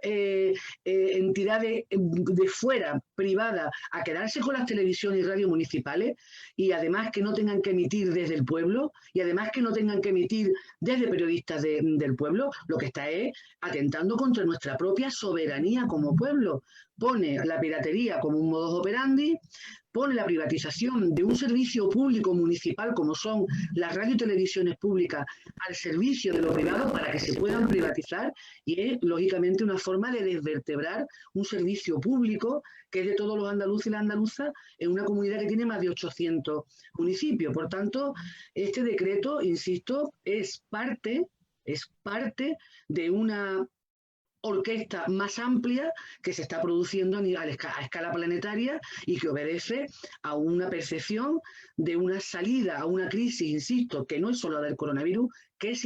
entidades de fuera, privadas, a quedarse con las televisiones y radios municipales, y además que no tengan que emitir desde el pueblo, y además que no tengan que emitir desde periodistas del pueblo, lo que está es atentando contra nuestra propia soberanía como pueblo. Pone la piratería como un modus operandi, pone la privatización de un servicio público municipal como son las radio y televisiones públicas al servicio de los privados para que se puedan privatizar, y es lógicamente una forma de desvertebrar un servicio público que es de todos los andaluces y las andaluzas en una comunidad que tiene más de 800 municipios. Por tanto, este decreto, insisto, es parte de una orquesta más amplia que se está produciendo a escala planetaria y que obedece a una percepción de una salida a una crisis, insisto, que no es solo la del coronavirus, que es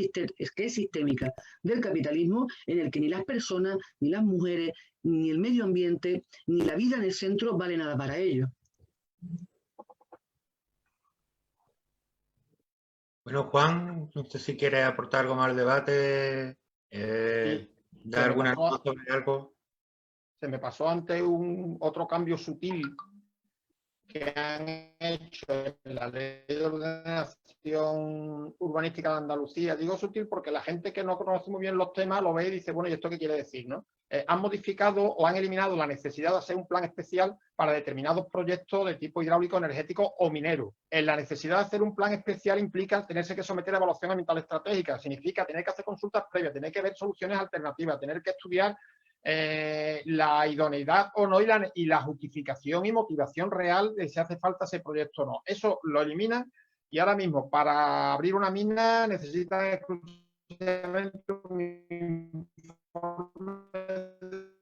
sistémica, del capitalismo, en el que ni las personas, ni las mujeres, ni el medio ambiente, ni la vida en el centro vale nada para ello. Bueno, Juan, no sé si quieres aportar algo más al debate. Sí. ¿Dar alguna nota sobre algo? Se me pasó antes otro cambio sutil que han hecho en la Ley de Ordenación Urbanística de Andalucía. Digo sutil porque la gente que no conoce muy bien los temas lo ve y dice, bueno, ¿y esto qué quiere decir, no? Han modificado o han eliminado la necesidad de hacer un plan especial para determinados proyectos de tipo hidráulico, energético o minero. La necesidad de hacer un plan especial implica tenerse que someter a evaluación ambiental estratégica, significa tener que hacer consultas previas, tener que ver soluciones alternativas, tener que estudiar la idoneidad o no y la justificación y motivación real de si hace falta ese proyecto o no. Eso lo eliminan y ahora mismo para abrir una mina necesitan exclusivamente un informe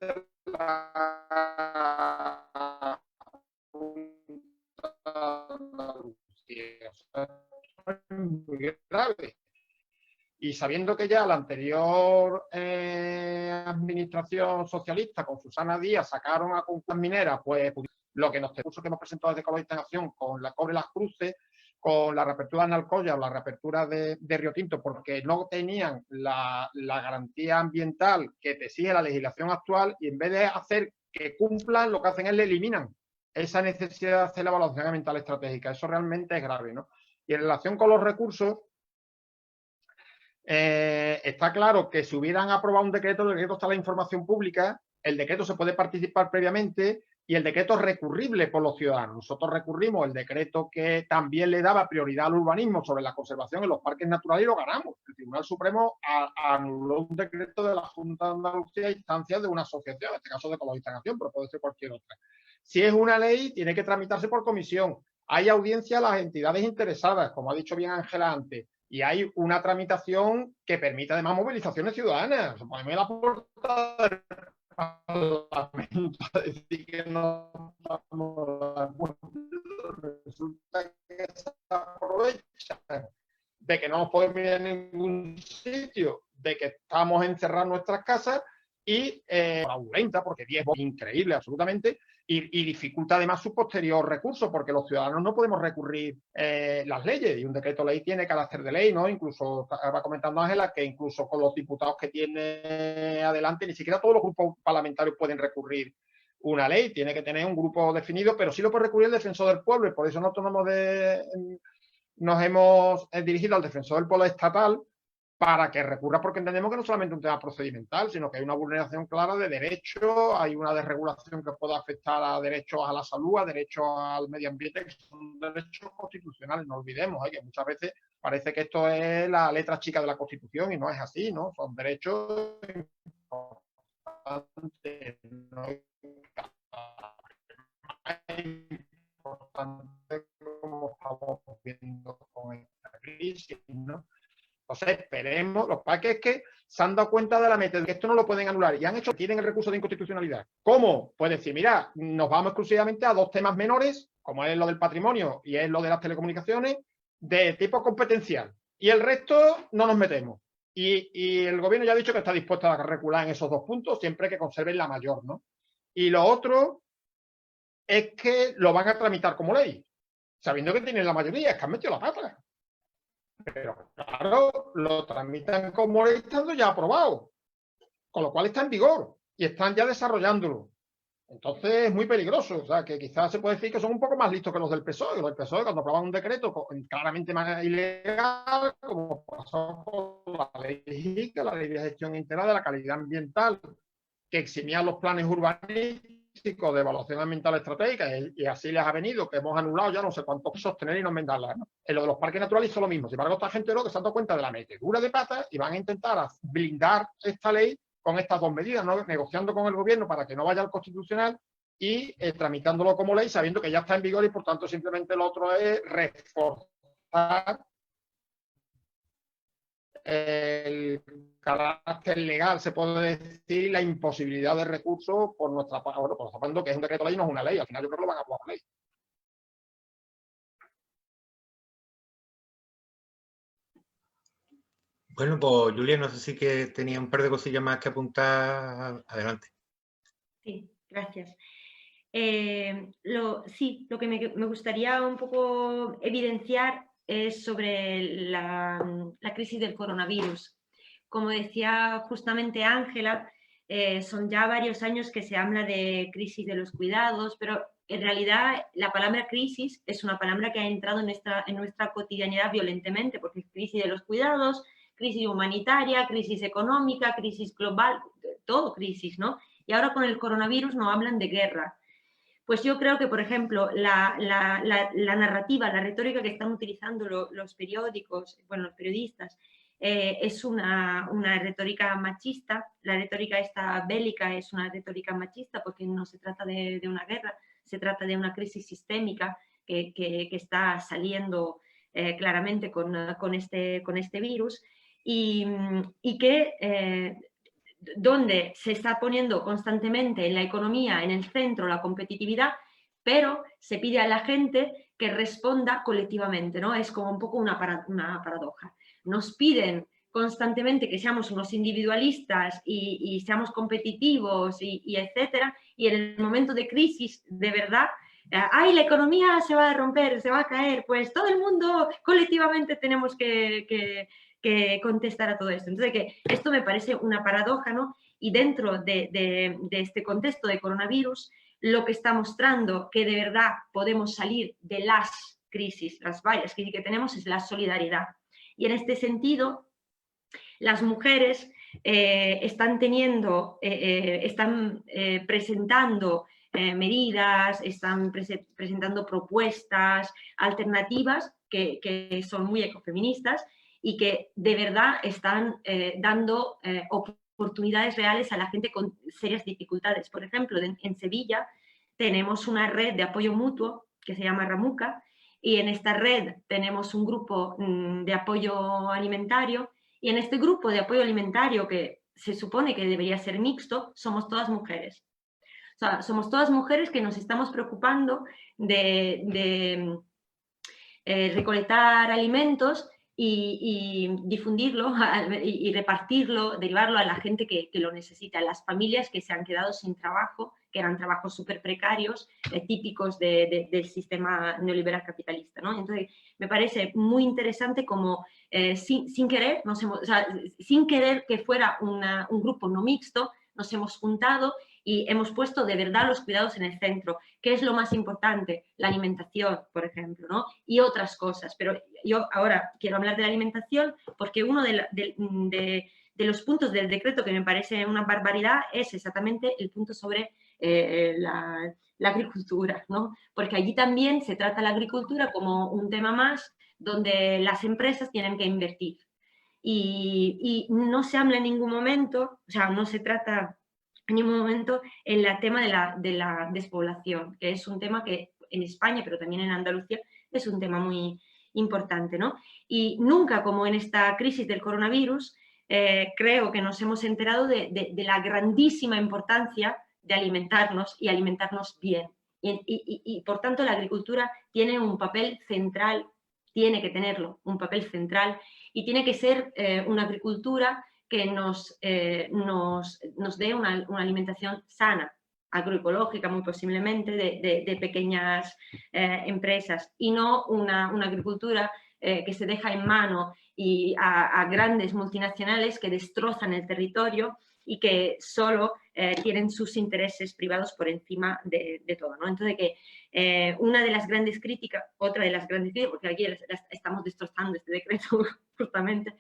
de la Andalucía. Es muy grave. Y sabiendo que ya la anterior administración socialista con Susana Díaz sacaron a Juntas Mineras, pues lo que nos curso que hemos presentado desde Ecologistas en Acción con la Cobre Las Cruces, con la reapertura de Alcoya o la reapertura de Río Tinto, porque no tenían la garantía ambiental que te exige la legislación actual, y en vez de hacer que cumplan, lo que hacen es le eliminan esa necesidad de hacer la evaluación ambiental estratégica. Eso realmente es grave, ¿no? Y en relación con los recursos, está claro que si hubieran aprobado un decreto, el decreto está en la información pública, el decreto se puede participar previamente, y el decreto es recurrible por los ciudadanos. Nosotros recurrimos el decreto que también le daba prioridad al urbanismo sobre la conservación en los parques naturales y lo ganamos. El Tribunal Supremo anuló un decreto de la Junta de Andalucía a instancias de una asociación, en este caso de Ecologistas en Acción, pero puede ser cualquier otra. Si es una ley, tiene que tramitarse por comisión. Hay audiencia a las entidades interesadas, como ha dicho bien Ángela antes, y hay una tramitación que permite además movilizaciones ciudadanas. Poneme la portada del Parlamento a decir que no estamos de acuerdo. Resulta que se aprovechan de que no nos podemos ir a ningún sitio, de que estamos encerrados en nuestras casas y fraudulenta, porque 10 votos, increíble absolutamente, y dificulta además su posterior recurso, porque los ciudadanos no podemos recurrir las leyes, y un decreto ley tiene carácter de ley, ¿no? Incluso, va comentando Ángela, que incluso con los diputados que tiene adelante, ni siquiera todos los grupos parlamentarios pueden recurrir una ley, tiene que tener un grupo definido, pero sí lo puede recurrir el defensor del pueblo, y por eso nosotros nos hemos dirigido al defensor del pueblo estatal, para que recurra, porque entendemos que no solamente es un tema procedimental, sino que hay una vulneración clara de derechos, hay una desregulación que puede afectar a derechos a la salud, a derechos al medio ambiente, que son derechos constitucionales. No olvidemos que muchas veces parece que esto es la letra chica de la Constitución y no es así, ¿no? Son derechos importantes, ¿no? Importante como estamos viendo con esta crisis, ¿no? Entonces, esperemos, los parques que se han dado cuenta de la meta, de que esto no lo pueden anular y han hecho, tienen el recurso de inconstitucionalidad. ¿Cómo? Pues decir, mira, nos vamos exclusivamente a 2 temas menores, como es lo del patrimonio y es lo de las telecomunicaciones, de tipo competencial. Y el resto no nos metemos. Y el gobierno ya ha dicho que está dispuesto a recular en esos 2 puntos, siempre que conserven la mayor, ¿no? Y lo otro es que lo van a tramitar como ley, sabiendo que tienen la mayoría, es que han metido la pata. Pero claro, lo tramitan como ley estando ya aprobado, con lo cual está en vigor y están ya desarrollándolo. Entonces es muy peligroso, o sea, que quizás se puede decir que son un poco más listos que los del PSOE. Los del PSOE, cuando aproban un decreto claramente más ilegal, como pasó con la ley de la ley de gestión integral de la calidad ambiental, que eximía los planes urbanísticos de evaluación ambiental estratégica, y así les ha venido, que hemos anulado ya no sé cuántos sostener y no enmendarlas, ¿no? En lo de los parques naturales hizo lo mismo. Sin embargo, esta gente luego que se han dado cuenta de la metedura de patas y van a intentar blindar esta ley con estas 2 medidas, ¿no? Negociando con el gobierno para que no vaya al constitucional y tramitándolo como ley, sabiendo que ya está en vigor y por tanto simplemente lo otro es reforzar el carácter legal, se puede decir, la imposibilidad de recursos por nuestra parte. Bueno, pues hablando que es un decreto ley, no es una ley. Al final yo creo que lo van a aprobar por ley. Bueno, pues Julia, no sé si que tenía un par de cosillas más que apuntar. Adelante. Sí, gracias. Lo que me gustaría un poco evidenciar es sobre la crisis del coronavirus. Como decía justamente Ángela, son ya varios años que se habla de crisis de los cuidados, pero en realidad la palabra crisis es una palabra que ha entrado en nuestra cotidianidad violentemente, porque es crisis de los cuidados, crisis humanitaria, crisis económica, crisis global, todo crisis, ¿no? Y ahora con el coronavirus nos hablan de guerra. Pues yo creo que, por ejemplo, la narrativa, la retórica que están utilizando los periódicos, bueno, los periodistas, es una retórica machista. La retórica esta bélica es una retórica machista porque no se trata de una guerra, se trata de una crisis sistémica que está saliendo claramente con este virus y que donde se está poniendo constantemente en la economía, en el centro, la competitividad, pero se pide a la gente que responda colectivamente, ¿no? Es como un poco una paradoja. Nos piden constantemente que seamos unos individualistas y seamos competitivos y etcétera, y en el momento de crisis, de verdad, ¡ay, la economía se va a romper, se va a caer! Pues todo el mundo colectivamente tenemos que contestar a todo esto. Entonces, que esto me parece una paradoja, ¿no? Y dentro de este contexto de coronavirus, lo que está mostrando que de verdad podemos salir de las crisis, las varias crisis que tenemos, es la solidaridad. Y en este sentido, las mujeres están presentando medidas, están presentando propuestas alternativas que son muy ecofeministas y que de verdad están dando oportunidades reales a la gente con serias dificultades. Por ejemplo, en Sevilla tenemos una red de apoyo mutuo que se llama Ramuca, y en esta red tenemos un grupo de apoyo alimentario, y en este grupo de apoyo alimentario, que se supone que debería ser mixto, somos todas mujeres. O sea, somos todas mujeres que nos estamos preocupando de recolectar alimentos y difundirlo y repartirlo, derivarlo a la gente que lo necesita, a las familias que se han quedado sin trabajo, que eran trabajos súper precarios, típicos del sistema neoliberal capitalista, ¿no? Entonces, me parece muy interesante como sin querer, sin querer que fuera un grupo no mixto, nos hemos juntado y hemos puesto de verdad los cuidados en el centro. ¿Qué es lo más importante? La alimentación, por ejemplo, ¿no? Y otras cosas. Pero yo ahora quiero hablar de la alimentación porque uno de los puntos del decreto que me parece una barbaridad es exactamente el punto sobre la agricultura, ¿no? Porque allí también se trata la agricultura como un tema más donde las empresas tienen que invertir. Y no se habla en ningún momento, o sea, no se trata en ningún momento el tema de la despoblación, que es un tema que en España, pero también en Andalucía, es un tema muy importante, ¿no? Y nunca, como en esta crisis del coronavirus, creo que nos hemos enterado de la grandísima importancia de alimentarnos y alimentarnos bien. Y por tanto, la agricultura tiene un papel central, tiene que tenerlo, un papel central, y tiene que ser una agricultura que nos dé una alimentación sana, agroecológica muy posiblemente, de pequeñas empresas, y no una agricultura que se deja en mano a grandes multinacionales que destrozan el territorio y que solo tienen sus intereses privados por encima de todo, ¿no? Entonces, una de las grandes críticas, otra de las grandes críticas, porque aquí estamos destrozando este decreto justamente,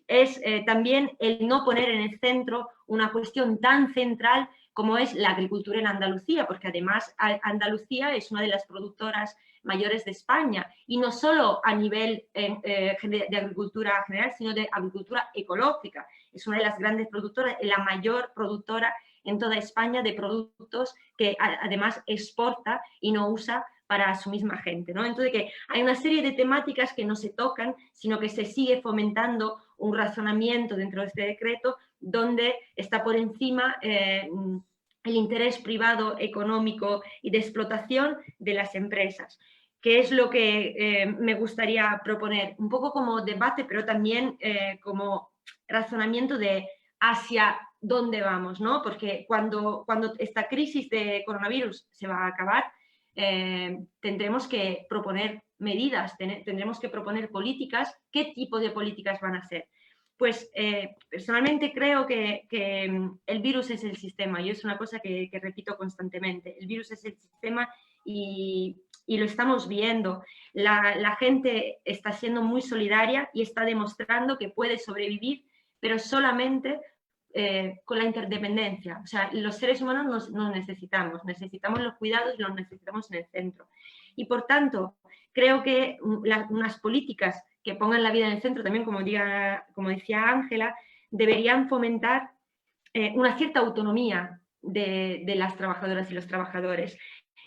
es también el no poner en el centro una cuestión tan central como es la agricultura en Andalucía, porque además Andalucía es una de las productoras mayores de España, y no solo a nivel de agricultura general, sino de agricultura ecológica. Es una de las grandes productoras, la mayor productora en toda España de productos que además exporta y no usa para su misma gente, ¿no? Entonces, que hay una serie de temáticas que no se tocan, sino que se sigue fomentando un razonamiento dentro de este decreto donde está por encima el interés privado, económico y de explotación de las empresas, que es lo que me gustaría proponer, un poco como debate, pero también como razonamiento de hacia dónde vamos, ¿no? Porque cuando esta crisis de coronavirus se va a acabar, tendremos que proponer medidas, tendremos que proponer políticas. ¿Qué tipo de políticas van a ser? Pues personalmente creo que el virus es el sistema, y es una cosa que repito constantemente. El virus es el sistema y lo estamos viendo. La gente está siendo muy solidaria y está demostrando que puede sobrevivir, pero solamente con la interdependencia. O sea, los seres humanos nos necesitamos los cuidados y los necesitamos en el centro. Y por tanto, creo que unas políticas que pongan la vida en el centro, también como decía Ángela, deberían fomentar una cierta autonomía de las trabajadoras y los trabajadores.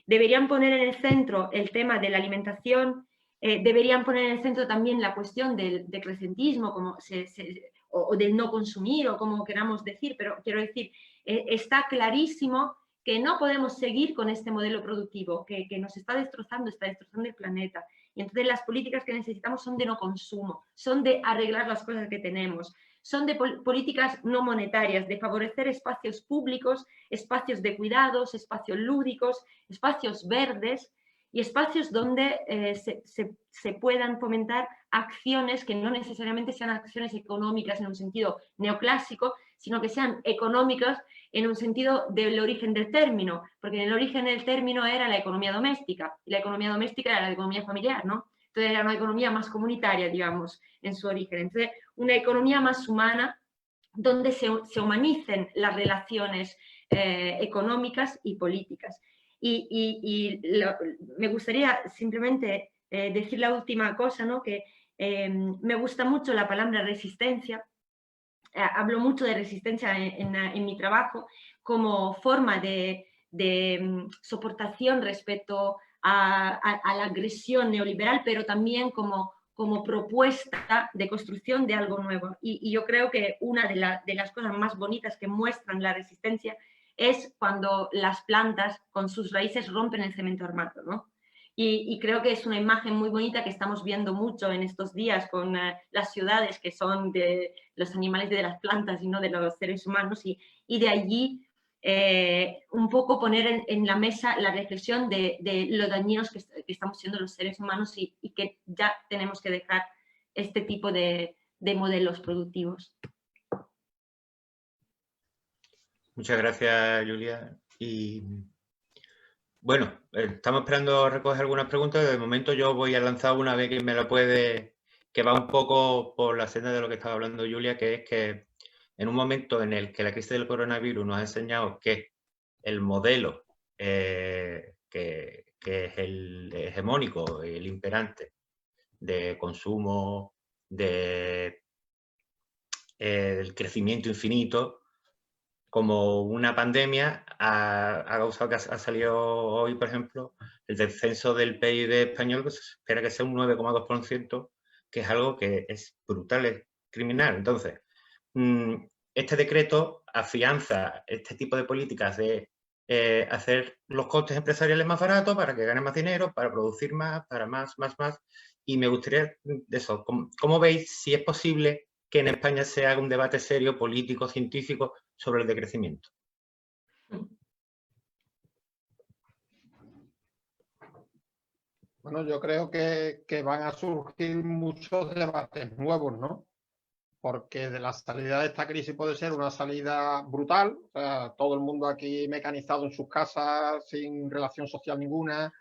Deberían poner en el centro el tema de la alimentación, deberían poner en el centro también la cuestión del decrecentismo, o del no consumir, o como queramos decir, pero quiero decir, está clarísimo que no podemos seguir con este modelo productivo, que nos está destrozando el planeta. Y entonces las políticas que necesitamos son de no consumo, son de arreglar las cosas que tenemos, son de políticas no monetarias, de favorecer espacios públicos, espacios de cuidados, espacios lúdicos, espacios verdes, y espacios donde se puedan fomentar acciones que no necesariamente sean acciones económicas en un sentido neoclásico, sino que sean económicas en un sentido del origen del término, porque en el origen del término era la economía doméstica, y la economía doméstica era la economía familiar, ¿no? Entonces era una economía más comunitaria, digamos, en su origen. Entonces, una economía más humana, donde se humanicen las relaciones económicas y políticas. Me gustaría simplemente decir la última cosa, ¿no? Que me gusta mucho la palabra resistencia. Hablo mucho de resistencia en mi trabajo como forma de soportación respecto a la agresión neoliberal, pero también como propuesta de construcción de algo nuevo. Y yo creo que una de las cosas más bonitas que muestran la resistencia es cuando las plantas con sus raíces rompen el cemento armado, ¿no? Y creo que es una imagen muy bonita que estamos viendo mucho en estos días con las ciudades que son de los animales y de las plantas y no de los seres humanos, y de allí un poco poner en la mesa la reflexión de lo dañinos que estamos siendo los seres humanos y que ya tenemos que dejar este tipo de modelos productivos. Muchas gracias, Julia. Y bueno, estamos esperando recoger algunas preguntas. De momento yo voy a lanzar una vez que me la puede, que va un poco por la senda de lo que estaba hablando Julia, que es que en un momento en el que la crisis del coronavirus nos ha enseñado que el modelo que es el hegemónico, el imperante de consumo, del crecimiento infinito, como una pandemia, ha causado que ha salido hoy, por ejemplo, el descenso del PIB español, que se espera que sea un 9,2%, que es algo que es brutal, es criminal. Entonces, este decreto afianza este tipo de políticas de hacer los costes empresariales más baratos para que ganen más dinero, para producir más, para más. Y me gustaría eso, ¿cómo veis si es posible que en España se haga un debate serio, político, científico, sobre el decrecimiento? Bueno, yo creo que van a surgir muchos debates nuevos, ¿no? Porque de la salida de esta crisis puede ser una salida brutal, o sea, todo el mundo aquí mecanizado en sus casas, sin relación social ninguna,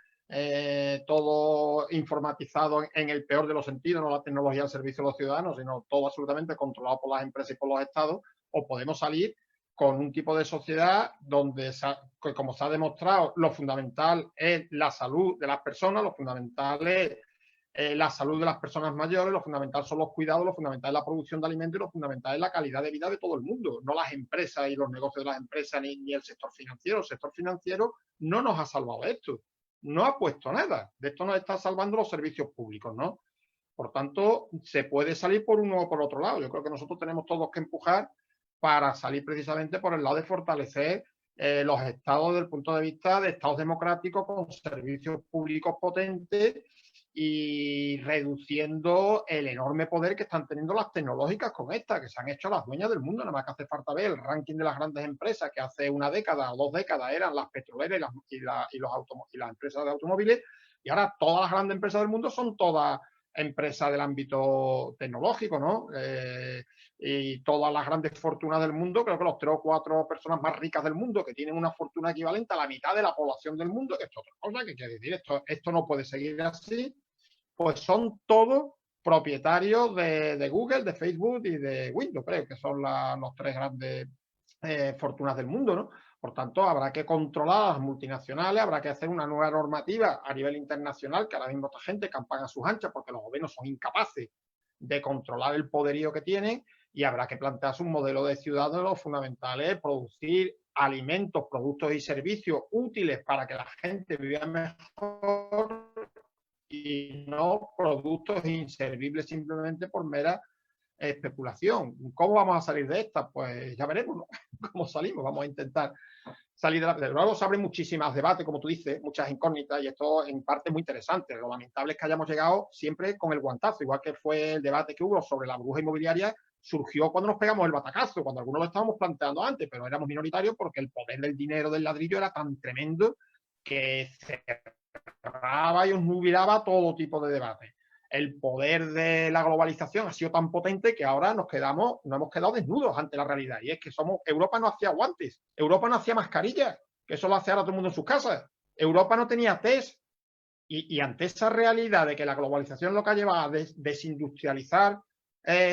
todo informatizado en el peor de los sentidos, no la tecnología al servicio de los ciudadanos, sino todo absolutamente controlado por las empresas y por los estados, o podemos salir con un tipo de sociedad donde, como se ha demostrado, lo fundamental es la salud de las personas, lo fundamental es la salud de las personas mayores, lo fundamental son los cuidados, lo fundamental es la producción de alimentos y lo fundamental es la calidad de vida de todo el mundo, no las empresas y los negocios de las empresas ni el sector financiero. El sector financiero no nos ha salvado esto, no ha puesto nada, de esto nos está salvando los servicios públicos, ¿no? Por tanto, se puede salir por uno o por otro lado. Yo creo que nosotros tenemos todos que empujar para salir precisamente por el lado de fortalecer los estados desde el punto de vista de estados democráticos con servicios públicos potentes y reduciendo el enorme poder que están teniendo las tecnológicas con esta, que se han hecho las dueñas del mundo. Nada más que hace falta ver el ranking de las grandes empresas que hace una década o 2 décadas eran las petroleras y las empresas de automóviles, y ahora todas las grandes empresas del mundo son todas empresas del ámbito tecnológico, ¿no? Y todas las grandes fortunas del mundo, creo que los 3 o 4 personas más ricas del mundo que tienen una fortuna equivalente a la mitad de la población del mundo, que esto es otra cosa, que quiere decir, esto no puede seguir así, pues son todos propietarios de Google, de Facebook y de Windows, creo que son los 3 grandes fortunas del mundo, ¿no? Por tanto, habrá que controlar a las multinacionales, habrá que hacer una nueva normativa a nivel internacional, que ahora mismo esta gente campan a sus anchas porque los gobiernos son incapaces de controlar el poderío que tienen, y habrá que plantearse un modelo de ciudad de lo fundamental es producir alimentos, productos y servicios útiles para que la gente viva mejor y no productos inservibles simplemente por mera especulación. ¿Cómo vamos a salir de esta? Pues ya veremos, ¿no? Cómo salimos. Vamos a intentar salir de la... Luego se abren muchísimas debates, como tú dices, muchas incógnitas, y esto en parte es muy interesante. Lo lamentable es que hayamos llegado siempre con el guantazo, igual que fue el debate que hubo sobre la burbuja inmobiliaria, surgió cuando nos pegamos el batacazo, cuando algunos lo estábamos planteando antes, pero éramos minoritarios porque el poder del dinero del ladrillo era tan tremendo que cerraba y nubilaba todo tipo de debate. El poder de la globalización ha sido tan potente que ahora nos hemos quedado desnudos ante la realidad. Y es que Europa no hacía guantes, Europa no hacía mascarillas, que eso lo hace ahora todo el mundo en sus casas. Europa no tenía test. Y ante esa realidad de que la globalización lo que ha llevado a desindustrializar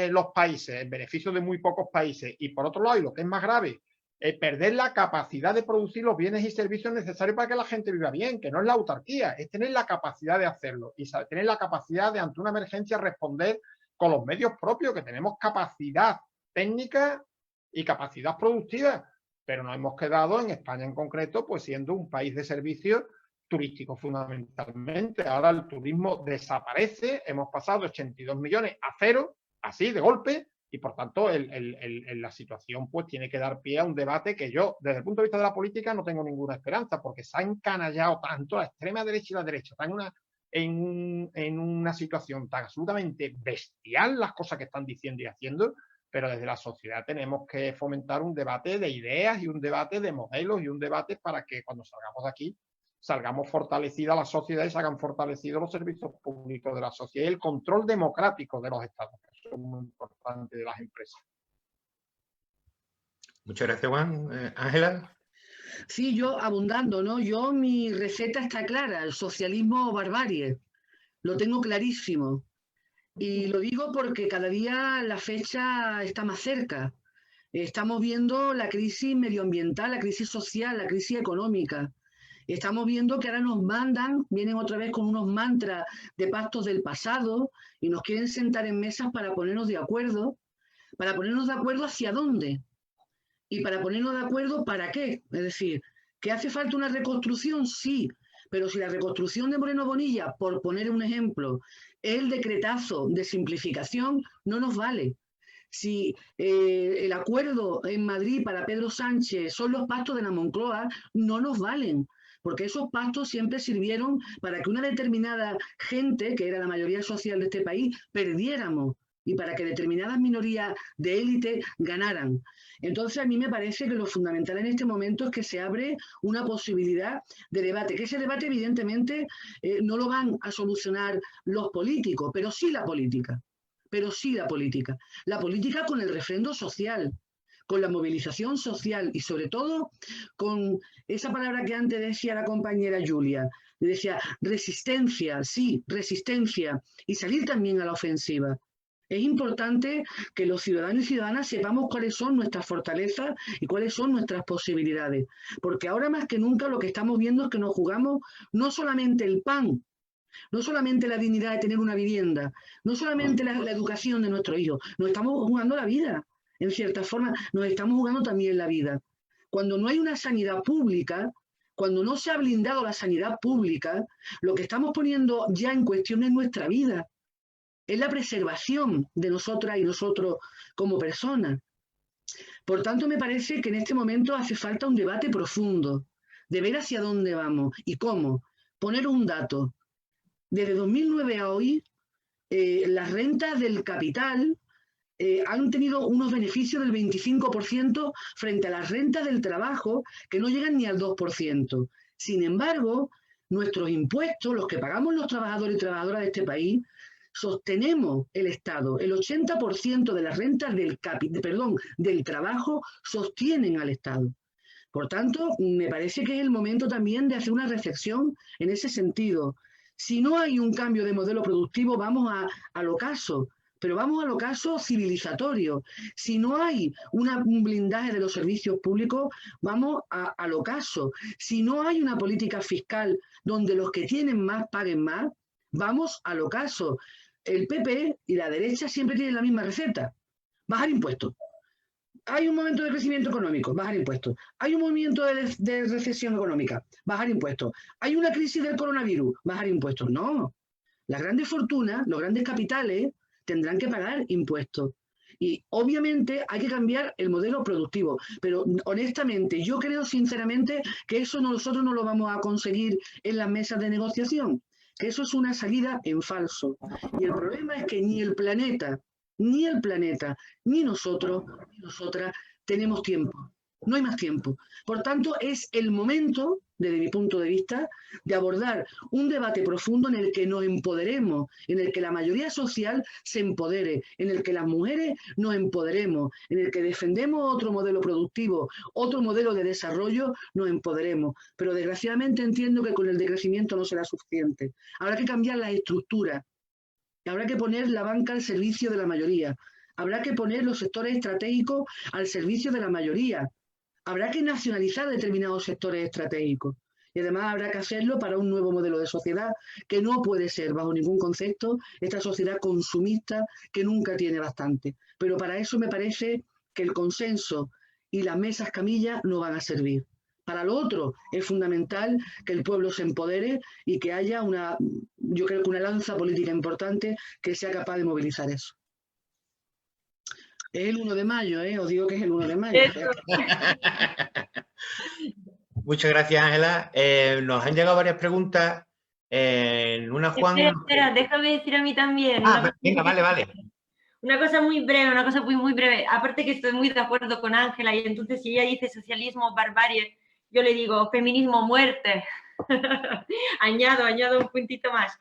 los países en beneficio de muy pocos países, y por otro lado, y lo que es más grave, perder la capacidad de producir los bienes y servicios necesarios para que la gente viva bien, que no es la autarquía, es tener la capacidad de hacerlo y tener la capacidad de, ante una emergencia, responder con los medios propios, que tenemos capacidad técnica y capacidad productiva, pero nos hemos quedado, en España en concreto, pues siendo un país de servicios turísticos fundamentalmente. Ahora el turismo desaparece, hemos pasado 82 millones a cero, así de golpe, y por tanto la situación pues tiene que dar pie a un debate que yo, desde el punto de vista de la política, no tengo ninguna esperanza, porque se ha encanallado tanto la extrema derecha y la derecha, están en una situación tan absolutamente bestial las cosas que están diciendo y haciendo, pero desde la sociedad tenemos que fomentar un debate de ideas y un debate de modelos y un debate para que cuando salgamos de aquí salgamos fortalecida la sociedad y salgan fortalecidos los servicios públicos de la sociedad y el control democrático de los estados, que eso es muy importante, de las empresas. Muchas gracias, Juan. Ángela. Sí, yo abundando, ¿no? Yo, mi receta está clara, el socialismo o barbarie, lo tengo clarísimo. Y lo digo porque cada día la fecha está más cerca. Estamos viendo la crisis medioambiental, la crisis social, la crisis económica. Estamos viendo que ahora nos mandan, vienen otra vez con unos mantras de pactos del pasado y nos quieren sentar en mesas para ponernos de acuerdo hacia dónde y para ponernos de acuerdo para qué. Es decir, ¿que hace falta una reconstrucción? Sí, pero si la reconstrucción de Moreno Bonilla, por poner un ejemplo, es el decretazo de simplificación, no nos vale. Si el acuerdo en Madrid para Pedro Sánchez son los pactos de la Moncloa, no nos valen, porque esos pactos siempre sirvieron para que una determinada gente, que era la mayoría social de este país, perdiéramos y para que determinadas minorías de élite ganaran. Entonces a mí me parece que lo fundamental en este momento es que se abre una posibilidad de debate, que ese debate evidentemente no lo van a solucionar los políticos, pero sí la política. La política con el refrendo social, con la movilización social y sobre todo con esa palabra que antes decía la compañera Julia, decía resistencia, sí, resistencia, y salir también a la ofensiva. Es importante que los ciudadanos y ciudadanas sepamos cuáles son nuestras fortalezas y cuáles son nuestras posibilidades, porque ahora más que nunca lo que estamos viendo es que nos jugamos no solamente el pan, no solamente la dignidad de tener una vivienda, no solamente la educación de nuestros hijos, nos estamos jugando la vida. En cierta forma, nos estamos jugando también la vida. Cuando no hay una sanidad pública, cuando no se ha blindado la sanidad pública, lo que estamos poniendo ya en cuestión es nuestra vida. Es la preservación de nosotras y nosotros como personas. Por tanto, me parece que en este momento hace falta un debate profundo, de ver hacia dónde vamos y cómo. Poner un dato. Desde 2009 a hoy, las rentas del capital han tenido unos beneficios del 25% frente a las rentas del trabajo que no llegan ni al 2%. Sin embargo, nuestros impuestos, los que pagamos los trabajadores y trabajadoras de este país, sostenemos el Estado. El 80% de las rentas del trabajo sostienen al Estado. Por tanto, me parece que es el momento también de hacer una reflexión en ese sentido. Si no hay un cambio de modelo productivo, vamos al ocaso, pero vamos al ocaso civilizatorio. Si no hay un blindaje de los servicios públicos, vamos al ocaso. Si no hay una política fiscal donde los que tienen más paguen más, vamos al ocaso. El PP y la derecha siempre tienen la misma receta: bajar impuestos. Hay un momento de crecimiento económico, bajar impuestos. Hay un movimiento de recesión económica, bajar impuestos. Hay una crisis del coronavirus, bajar impuestos. No, las grandes fortunas, los grandes capitales tendrán que pagar impuestos. Y obviamente hay que cambiar el modelo productivo, pero honestamente yo creo sinceramente que eso nosotros no lo vamos a conseguir en las mesas de negociación, que eso es una salida en falso. Y el problema es que ni el planeta, ni nosotros, ni nosotras tenemos tiempo. No hay más tiempo. Por tanto, es el momento, desde mi punto de vista, de abordar un debate profundo en el que nos empoderemos, en el que la mayoría social se empodere, en el que las mujeres nos empoderemos, en el que defendemos otro modelo productivo, otro modelo de desarrollo, nos empoderemos. Pero desgraciadamente entiendo que con el decrecimiento no será suficiente. Habrá que cambiar las estructuras. Habrá que poner la banca al servicio de la mayoría. Habrá que poner los sectores estratégicos al servicio de la mayoría. Habrá que nacionalizar determinados sectores estratégicos. Y además habrá que hacerlo para un nuevo modelo de sociedad que no puede ser, bajo ningún concepto, esta sociedad consumista que nunca tiene bastante. Pero para eso me parece que el consenso y las mesas camillas no van a servir. Para lo otro, es fundamental que el pueblo se empodere y que haya yo creo que una lanza política importante que sea capaz de movilizar eso. Es el 1 de mayo, os digo que es el 1 de mayo. Muchas gracias, Ángela. Nos han llegado varias preguntas. Una, Juan... Espera, déjame decir a mí también. Venga, vale. Una cosa muy breve, una cosa muy breve. Aparte que estoy muy de acuerdo con Ángela y entonces si ella dice socialismo, barbarie, yo le digo feminismo, muerte. añado un puntito más.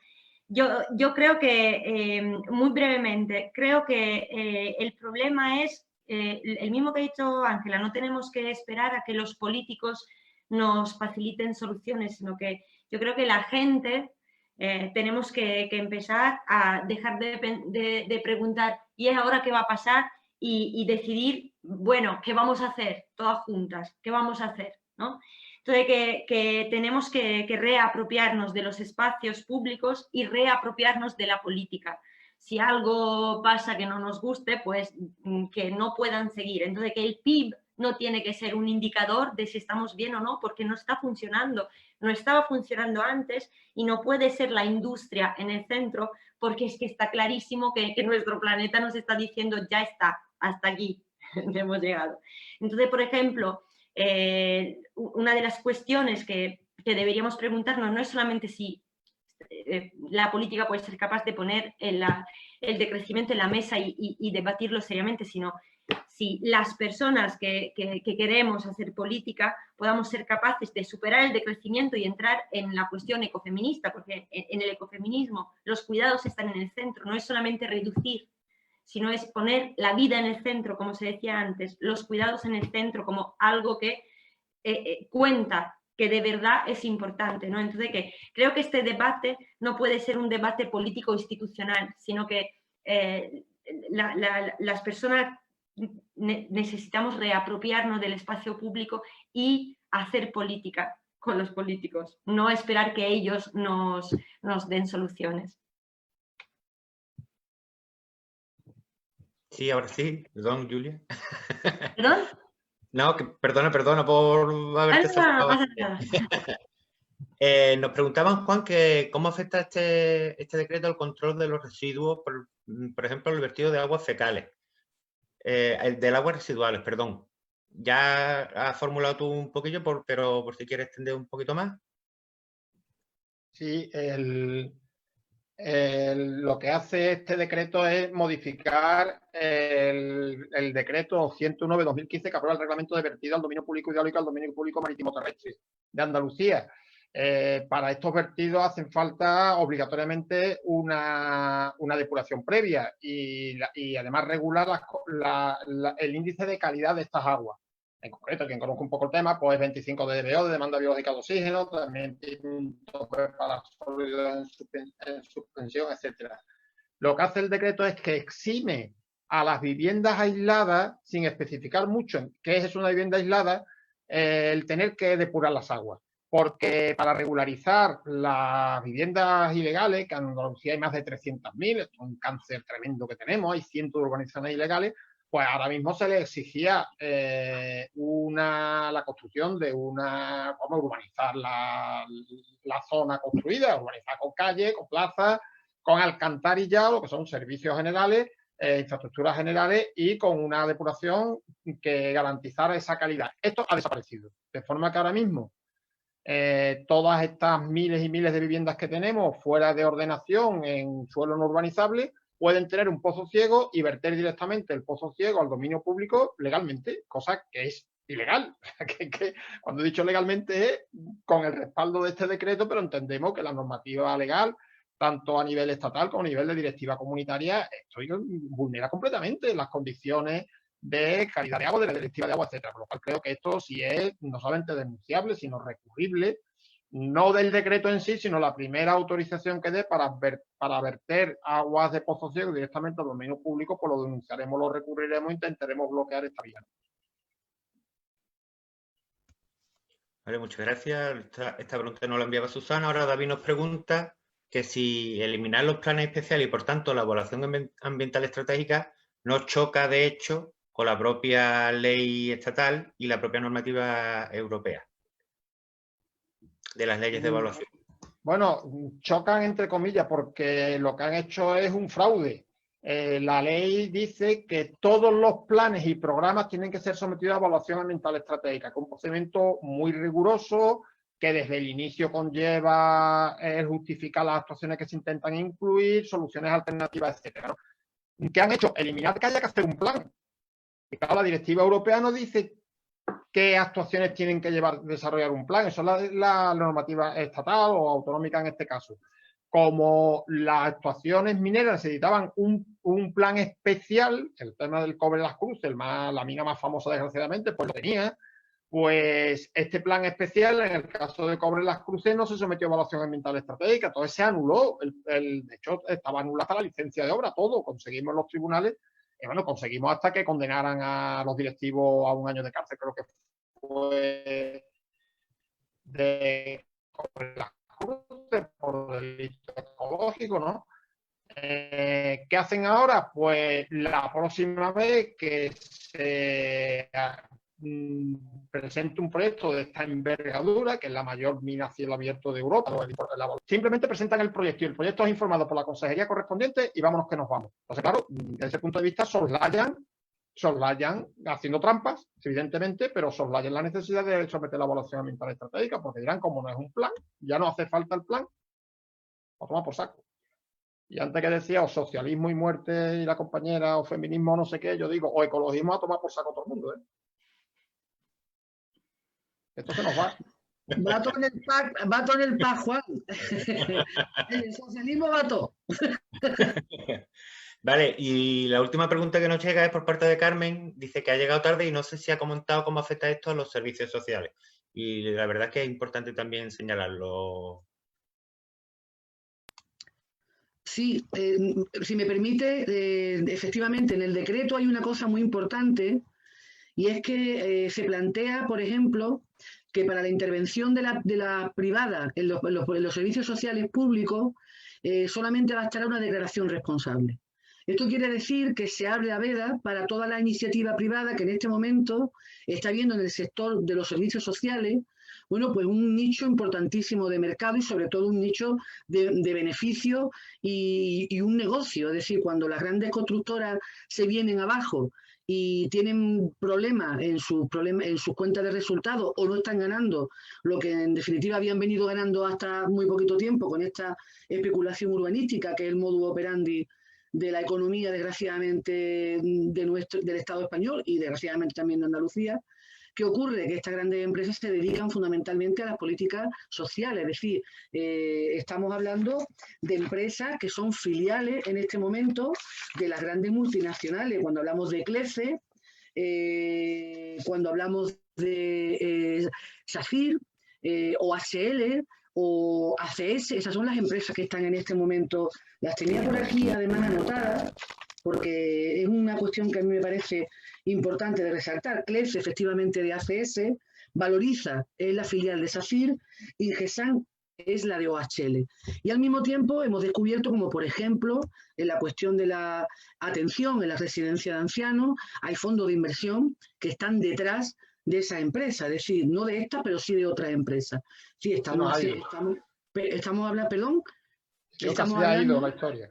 Yo creo que, muy brevemente, creo que el problema es el mismo que ha dicho Ángela, no tenemos que esperar a que los políticos nos faciliten soluciones, sino que yo creo que la gente tenemos que empezar a dejar de preguntar ¿y ahora qué va a pasar? Y decidir, bueno, ¿qué vamos a hacer? Todas juntas, ¿qué vamos a hacer? ¿No? Entonces, que tenemos que reapropiarnos de los espacios públicos y reapropiarnos de la política. Si algo pasa que no nos guste, pues que no puedan seguir. Entonces, que el PIB no tiene que ser un indicador de si estamos bien o no, porque no está funcionando. No estaba funcionando antes y no puede ser la industria en el centro, porque es que está clarísimo que nuestro planeta nos está diciendo ya está, hasta aquí hemos llegado. Entonces, por ejemplo, una de las cuestiones que deberíamos preguntarnos no es solamente si la política puede ser capaz de poner el decrecimiento en la mesa y debatirlo seriamente, sino si las personas que queremos hacer política podamos ser capaces de superar el decrecimiento y entrar en la cuestión ecofeminista, porque en el ecofeminismo los cuidados están en el centro, no es solamente reducir, sino es poner la vida en el centro, como se decía antes, los cuidados en el centro como algo que cuenta, que de verdad es importante, ¿no? Entonces, creo que este debate no puede ser un debate político institucional, sino que las personas necesitamos reapropiarnos del espacio público y hacer política con los políticos, no esperar que ellos nos den soluciones. Sí, ahora sí. Perdón, Julia. ¿Perdón? No, perdona por haberte saltado. Nos preguntaban, Juan, que cómo afecta este decreto al control de los residuos, por ejemplo, el vertido de aguas fecales, del aguas residuales, perdón. Ya has formulado tú un poquillo, pero por si quieres extender un poquito más. Sí, lo que hace este decreto es modificar el decreto 101/2015 que aprueba el reglamento de vertido al dominio público hidráulico al dominio público marítimo terrestre de Andalucía. Para estos vertidos hacen falta obligatoriamente una depuración previa y además regular el índice de calidad de estas aguas. En concreto, quien conozca un poco el tema, pues 25 de dBO, de demanda biológica de oxígeno, también tiene un tope para sólidos en suspensión, etcétera. Lo que hace el decreto es que exime a las viviendas aisladas, sin especificar mucho en qué es una vivienda aislada, el tener que depurar las aguas. Porque para regularizar las viviendas ilegales, que en Andalucía hay más de 300.000, es un cáncer tremendo que tenemos, hay cientos de urbanizaciones ilegales, pues ahora mismo se le exigía la construcción de cómo urbanizar la zona construida, urbanizar con calle, con plaza, con alcantarillado, lo que son servicios generales, infraestructuras generales y con una depuración que garantizara esa calidad. Esto ha desaparecido, de forma que ahora mismo todas estas miles y miles de viviendas que tenemos fuera de ordenación en suelo no urbanizable pueden tener un pozo ciego y verter directamente el pozo ciego al dominio público legalmente, cosa que es ilegal. Cuando he dicho legalmente es con el respaldo de este decreto, pero entendemos que la normativa legal, tanto a nivel estatal como a nivel de directiva comunitaria, esto vulnera completamente las condiciones de calidad de agua, de la directiva de agua, etcétera. Por lo cual creo que esto sí es no solamente denunciable, sino recurrible, no del decreto en sí, sino la primera autorización que dé para verter aguas de pozo ciego directamente al dominio público, pues lo denunciaremos, lo recurriremos, intentaremos bloquear esta vía. Vale, muchas gracias. Esta pregunta nos la enviaba Susana. Ahora David nos pregunta que si eliminar los planes especiales y, por tanto, la evaluación ambiental estratégica no choca, de hecho, con la propia ley estatal y la propia normativa europea de las leyes de evaluación. Bueno, chocan entre comillas porque lo que han hecho es un fraude. La ley dice que todos los planes y programas tienen que ser sometidos a evaluación ambiental estratégica, con un procedimiento muy riguroso que desde el inicio conlleva justificar las actuaciones que se intentan incluir, soluciones alternativas, etcétera, ¿no? ¿Qué han hecho? Eliminar que haya que hacer un plan. Y claro, la directiva europea no dice qué actuaciones tienen que desarrollar un plan. Eso es la normativa estatal o autonómica en este caso. Como las actuaciones mineras necesitaban un plan especial, el tema del cobre de las cruces, la mina más famosa desgraciadamente, pues lo tenía, pues este plan especial, en el caso de cobre de las cruces, no se sometió a evaluación ambiental estratégica, entonces se anuló, de hecho estaba anulada la licencia de obra, todo, conseguimos en los tribunales, y bueno, conseguimos hasta que condenaran a los directivos a 1 año de cárcel, creo que fue de cobre de las cruces por delito ecológico, ¿no? ¿Qué hacen ahora? Pues la próxima vez que se presente un proyecto de esta envergadura, que es la mayor mina a cielo abierto de Europa, simplemente presentan el proyecto y el proyecto es informado por la consejería correspondiente y vámonos que nos vamos. Entonces, claro, desde ese punto de vista soslayan haciendo trampas, evidentemente, pero soslayan la necesidad de someter la evaluación ambiental estratégica, porque dirán, como no es un plan, ya no hace falta el plan, lo toma por saco. Y antes que decía, o socialismo y muerte y la compañera, o feminismo, no sé qué, yo digo, o ecologismo a tomar por saco todo el mundo, ¿eh? Esto se nos va. Vato en el pack, Juan. El socialismo vato. Vale, y la última pregunta que nos llega es por parte de Carmen. Dice que ha llegado tarde y no sé si ha comentado cómo afecta esto a los servicios sociales. Y la verdad es que es importante también señalarlo. Sí, si me permite, efectivamente, en el decreto hay una cosa muy importante y es que se plantea, por ejemplo, que para la intervención de la privada en los servicios sociales públicos solamente bastará una declaración responsable. Esto quiere decir que se abre la veda para toda la iniciativa privada que en este momento está viendo en el sector de los servicios sociales, bueno, pues un nicho importantísimo de mercado y sobre todo un nicho de beneficio y un negocio. Es decir, cuando las grandes constructoras se vienen abajo y tienen problemas en sus cuentas de resultados o no están ganando lo que en definitiva habían venido ganando hasta muy poquito tiempo con esta especulación urbanística, que es el modus operandi de la economía, desgraciadamente, del Estado español y desgraciadamente también de Andalucía. ¿Qué ocurre? Que estas grandes empresas se dedican fundamentalmente a las políticas sociales, es decir, estamos hablando de empresas que son filiales en este momento de las grandes multinacionales. Cuando hablamos de CLECE, cuando hablamos de SACIR, OHL o ACS, esas son las empresas que están en este momento. Las tenía por aquí además anotadas, porque es una cuestión que a mí me parece importante de resaltar. CLEF, efectivamente, de ACS, Valoriza es la filial de SACIR y GESAN es la de OHL. Y al mismo tiempo hemos descubierto como, por ejemplo, en la cuestión de la atención en la residencia de ancianos, hay fondos de inversión que están detrás de esa empresa, es decir, no de esta, pero sí de otra empresa. Sí, estamos hablando, perdón. Estamos hablando, la historia.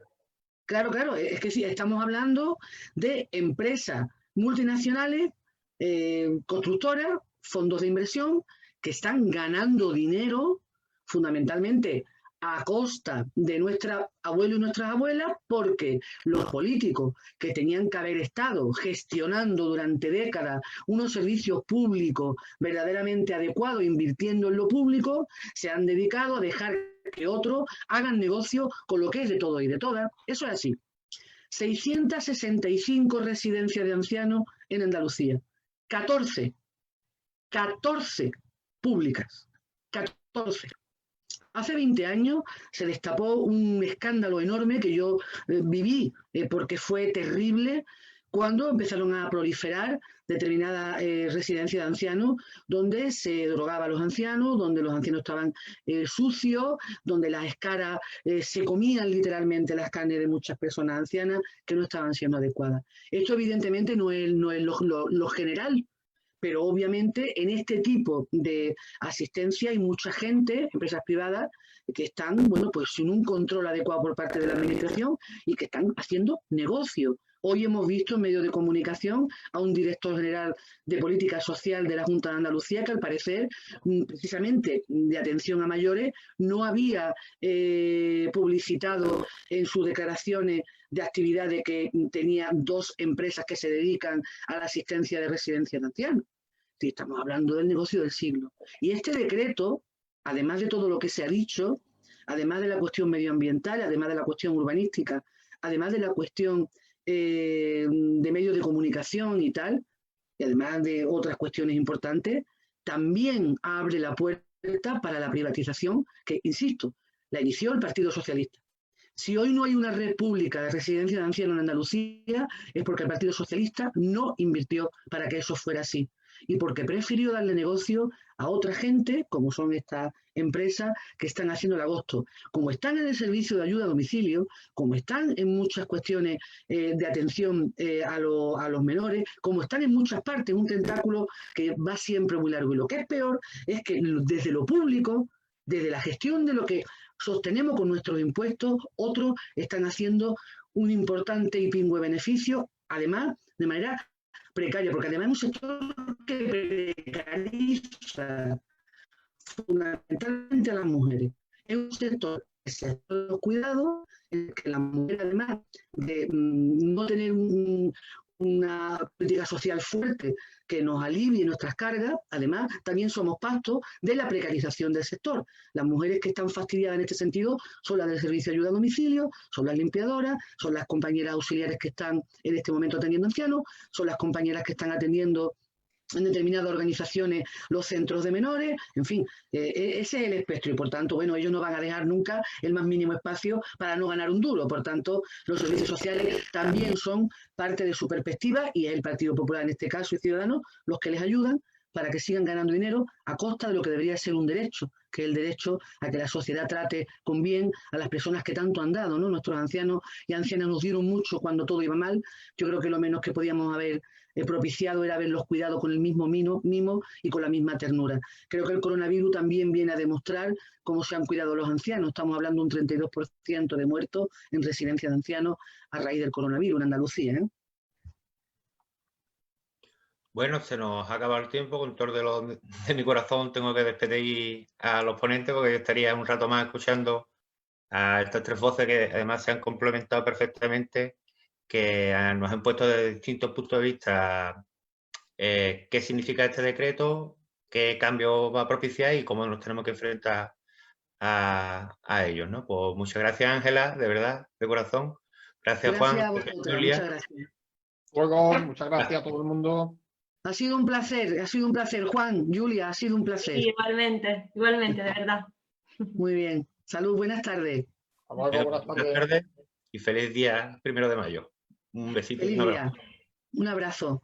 Claro, es que sí, estamos hablando de empresas multinacionales, constructoras, fondos de inversión, que están ganando dinero fundamentalmente a costa de nuestros abuelos y nuestras abuelas, porque los políticos que tenían que haber estado gestionando durante décadas unos servicios públicos verdaderamente adecuados, invirtiendo en lo público, se han dedicado a dejar que otros hagan negocio con lo que es de todo y de todas. Eso es así. 665 residencias de ancianos en Andalucía. 14 públicas. 14. Hace 20 años se destapó un escándalo enorme que yo viví porque fue terrible, cuando empezaron a proliferar determinadas residencias de ancianos donde se drogaba a los ancianos, donde los ancianos estaban sucios, donde las escaras se comían literalmente las carnes de muchas personas ancianas que no estaban siendo adecuadas. Esto evidentemente no es lo general, pero obviamente en este tipo de asistencia hay mucha gente, empresas privadas, que están, bueno, pues sin un control adecuado por parte de la administración y que están haciendo negocio. Hoy hemos visto en medios de comunicación a un director general de política social de la Junta de Andalucía que al parecer, precisamente de atención a mayores, no había publicitado en sus declaraciones de actividad de que tenía 2 empresas que se dedican a la asistencia de residencias de ancianos. Sí, estamos hablando del negocio del siglo. Y este decreto, además de todo lo que se ha dicho, además de la cuestión medioambiental, además de la cuestión urbanística, además de la cuestión de medios de comunicación y tal, y además de otras cuestiones importantes, también abre la puerta para la privatización que, insisto, la inició el Partido Socialista. Si hoy no hay una red pública de residencia de ancianos en Andalucía, es porque el Partido Socialista no invirtió para que eso fuera así y porque prefirió darle negocio a otra gente, como son estas empresas que están haciendo el agosto. Como están en el servicio de ayuda a domicilio, como están en muchas cuestiones de atención a los menores, como están en muchas partes, un tentáculo que va siempre muy largo. Y lo que es peor es que desde lo público, desde la gestión de lo que sostenemos con nuestros impuestos, otros están haciendo un importante y pingüe beneficio, además, de manera precaria, porque además es un sector que precariza fundamentalmente a las mujeres. Es un sector que se hace los cuidados, en que la mujer, además de no tener una política social fuerte que nos alivie nuestras cargas, además también somos pasto de la precarización del sector. Las mujeres que están fastidiadas en este sentido son las del servicio de ayuda a domicilio, son las limpiadoras, son las compañeras auxiliares que están en este momento atendiendo ancianos, son las compañeras que están atendiendo en determinadas organizaciones los centros de menores, en fin, ese es el espectro y por tanto, bueno, ellos no van a dejar nunca el más mínimo espacio para no ganar un duro, por tanto, los servicios sociales también son parte de su perspectiva y es el Partido Popular en este caso y Ciudadanos los que les ayudan para que sigan ganando dinero a costa de lo que debería ser un derecho, que es el derecho a que la sociedad trate con bien a las personas que tanto han dado, ¿no? Nuestros ancianos y ancianas nos dieron mucho cuando todo iba mal. Yo creo que lo menos que podíamos haber propiciado era haberlos cuidado con el mismo mimo y con la misma ternura. Creo que el coronavirus también viene a demostrar cómo se han cuidado los ancianos. Estamos hablando de un 32% de muertos en residencias de ancianos a raíz del coronavirus en Andalucía, ¿eh? Bueno, se nos ha acabado el tiempo. Con todo de mi corazón tengo que despedir a los ponentes porque yo estaría un rato más escuchando a estas 3 voces que además se han complementado perfectamente, que nos han puesto desde distintos puntos de vista qué significa este decreto, qué cambio va a propiciar y cómo nos tenemos que enfrentar a ellos, ¿no? Pues muchas gracias, Ángela, de verdad, de corazón. Gracias, Juan. Gracias a vosotros, Julia. muchas gracias. Luego, muchas gracias a todo el mundo. Ha sido un placer, Juan, Julia, ha sido un placer. Sí, igualmente, de verdad. Muy bien. Salud, buenas tardes. Hasta luego, buenas Buenas tardes y feliz día 1 de mayo. Un besito. Feliz día. Un abrazo.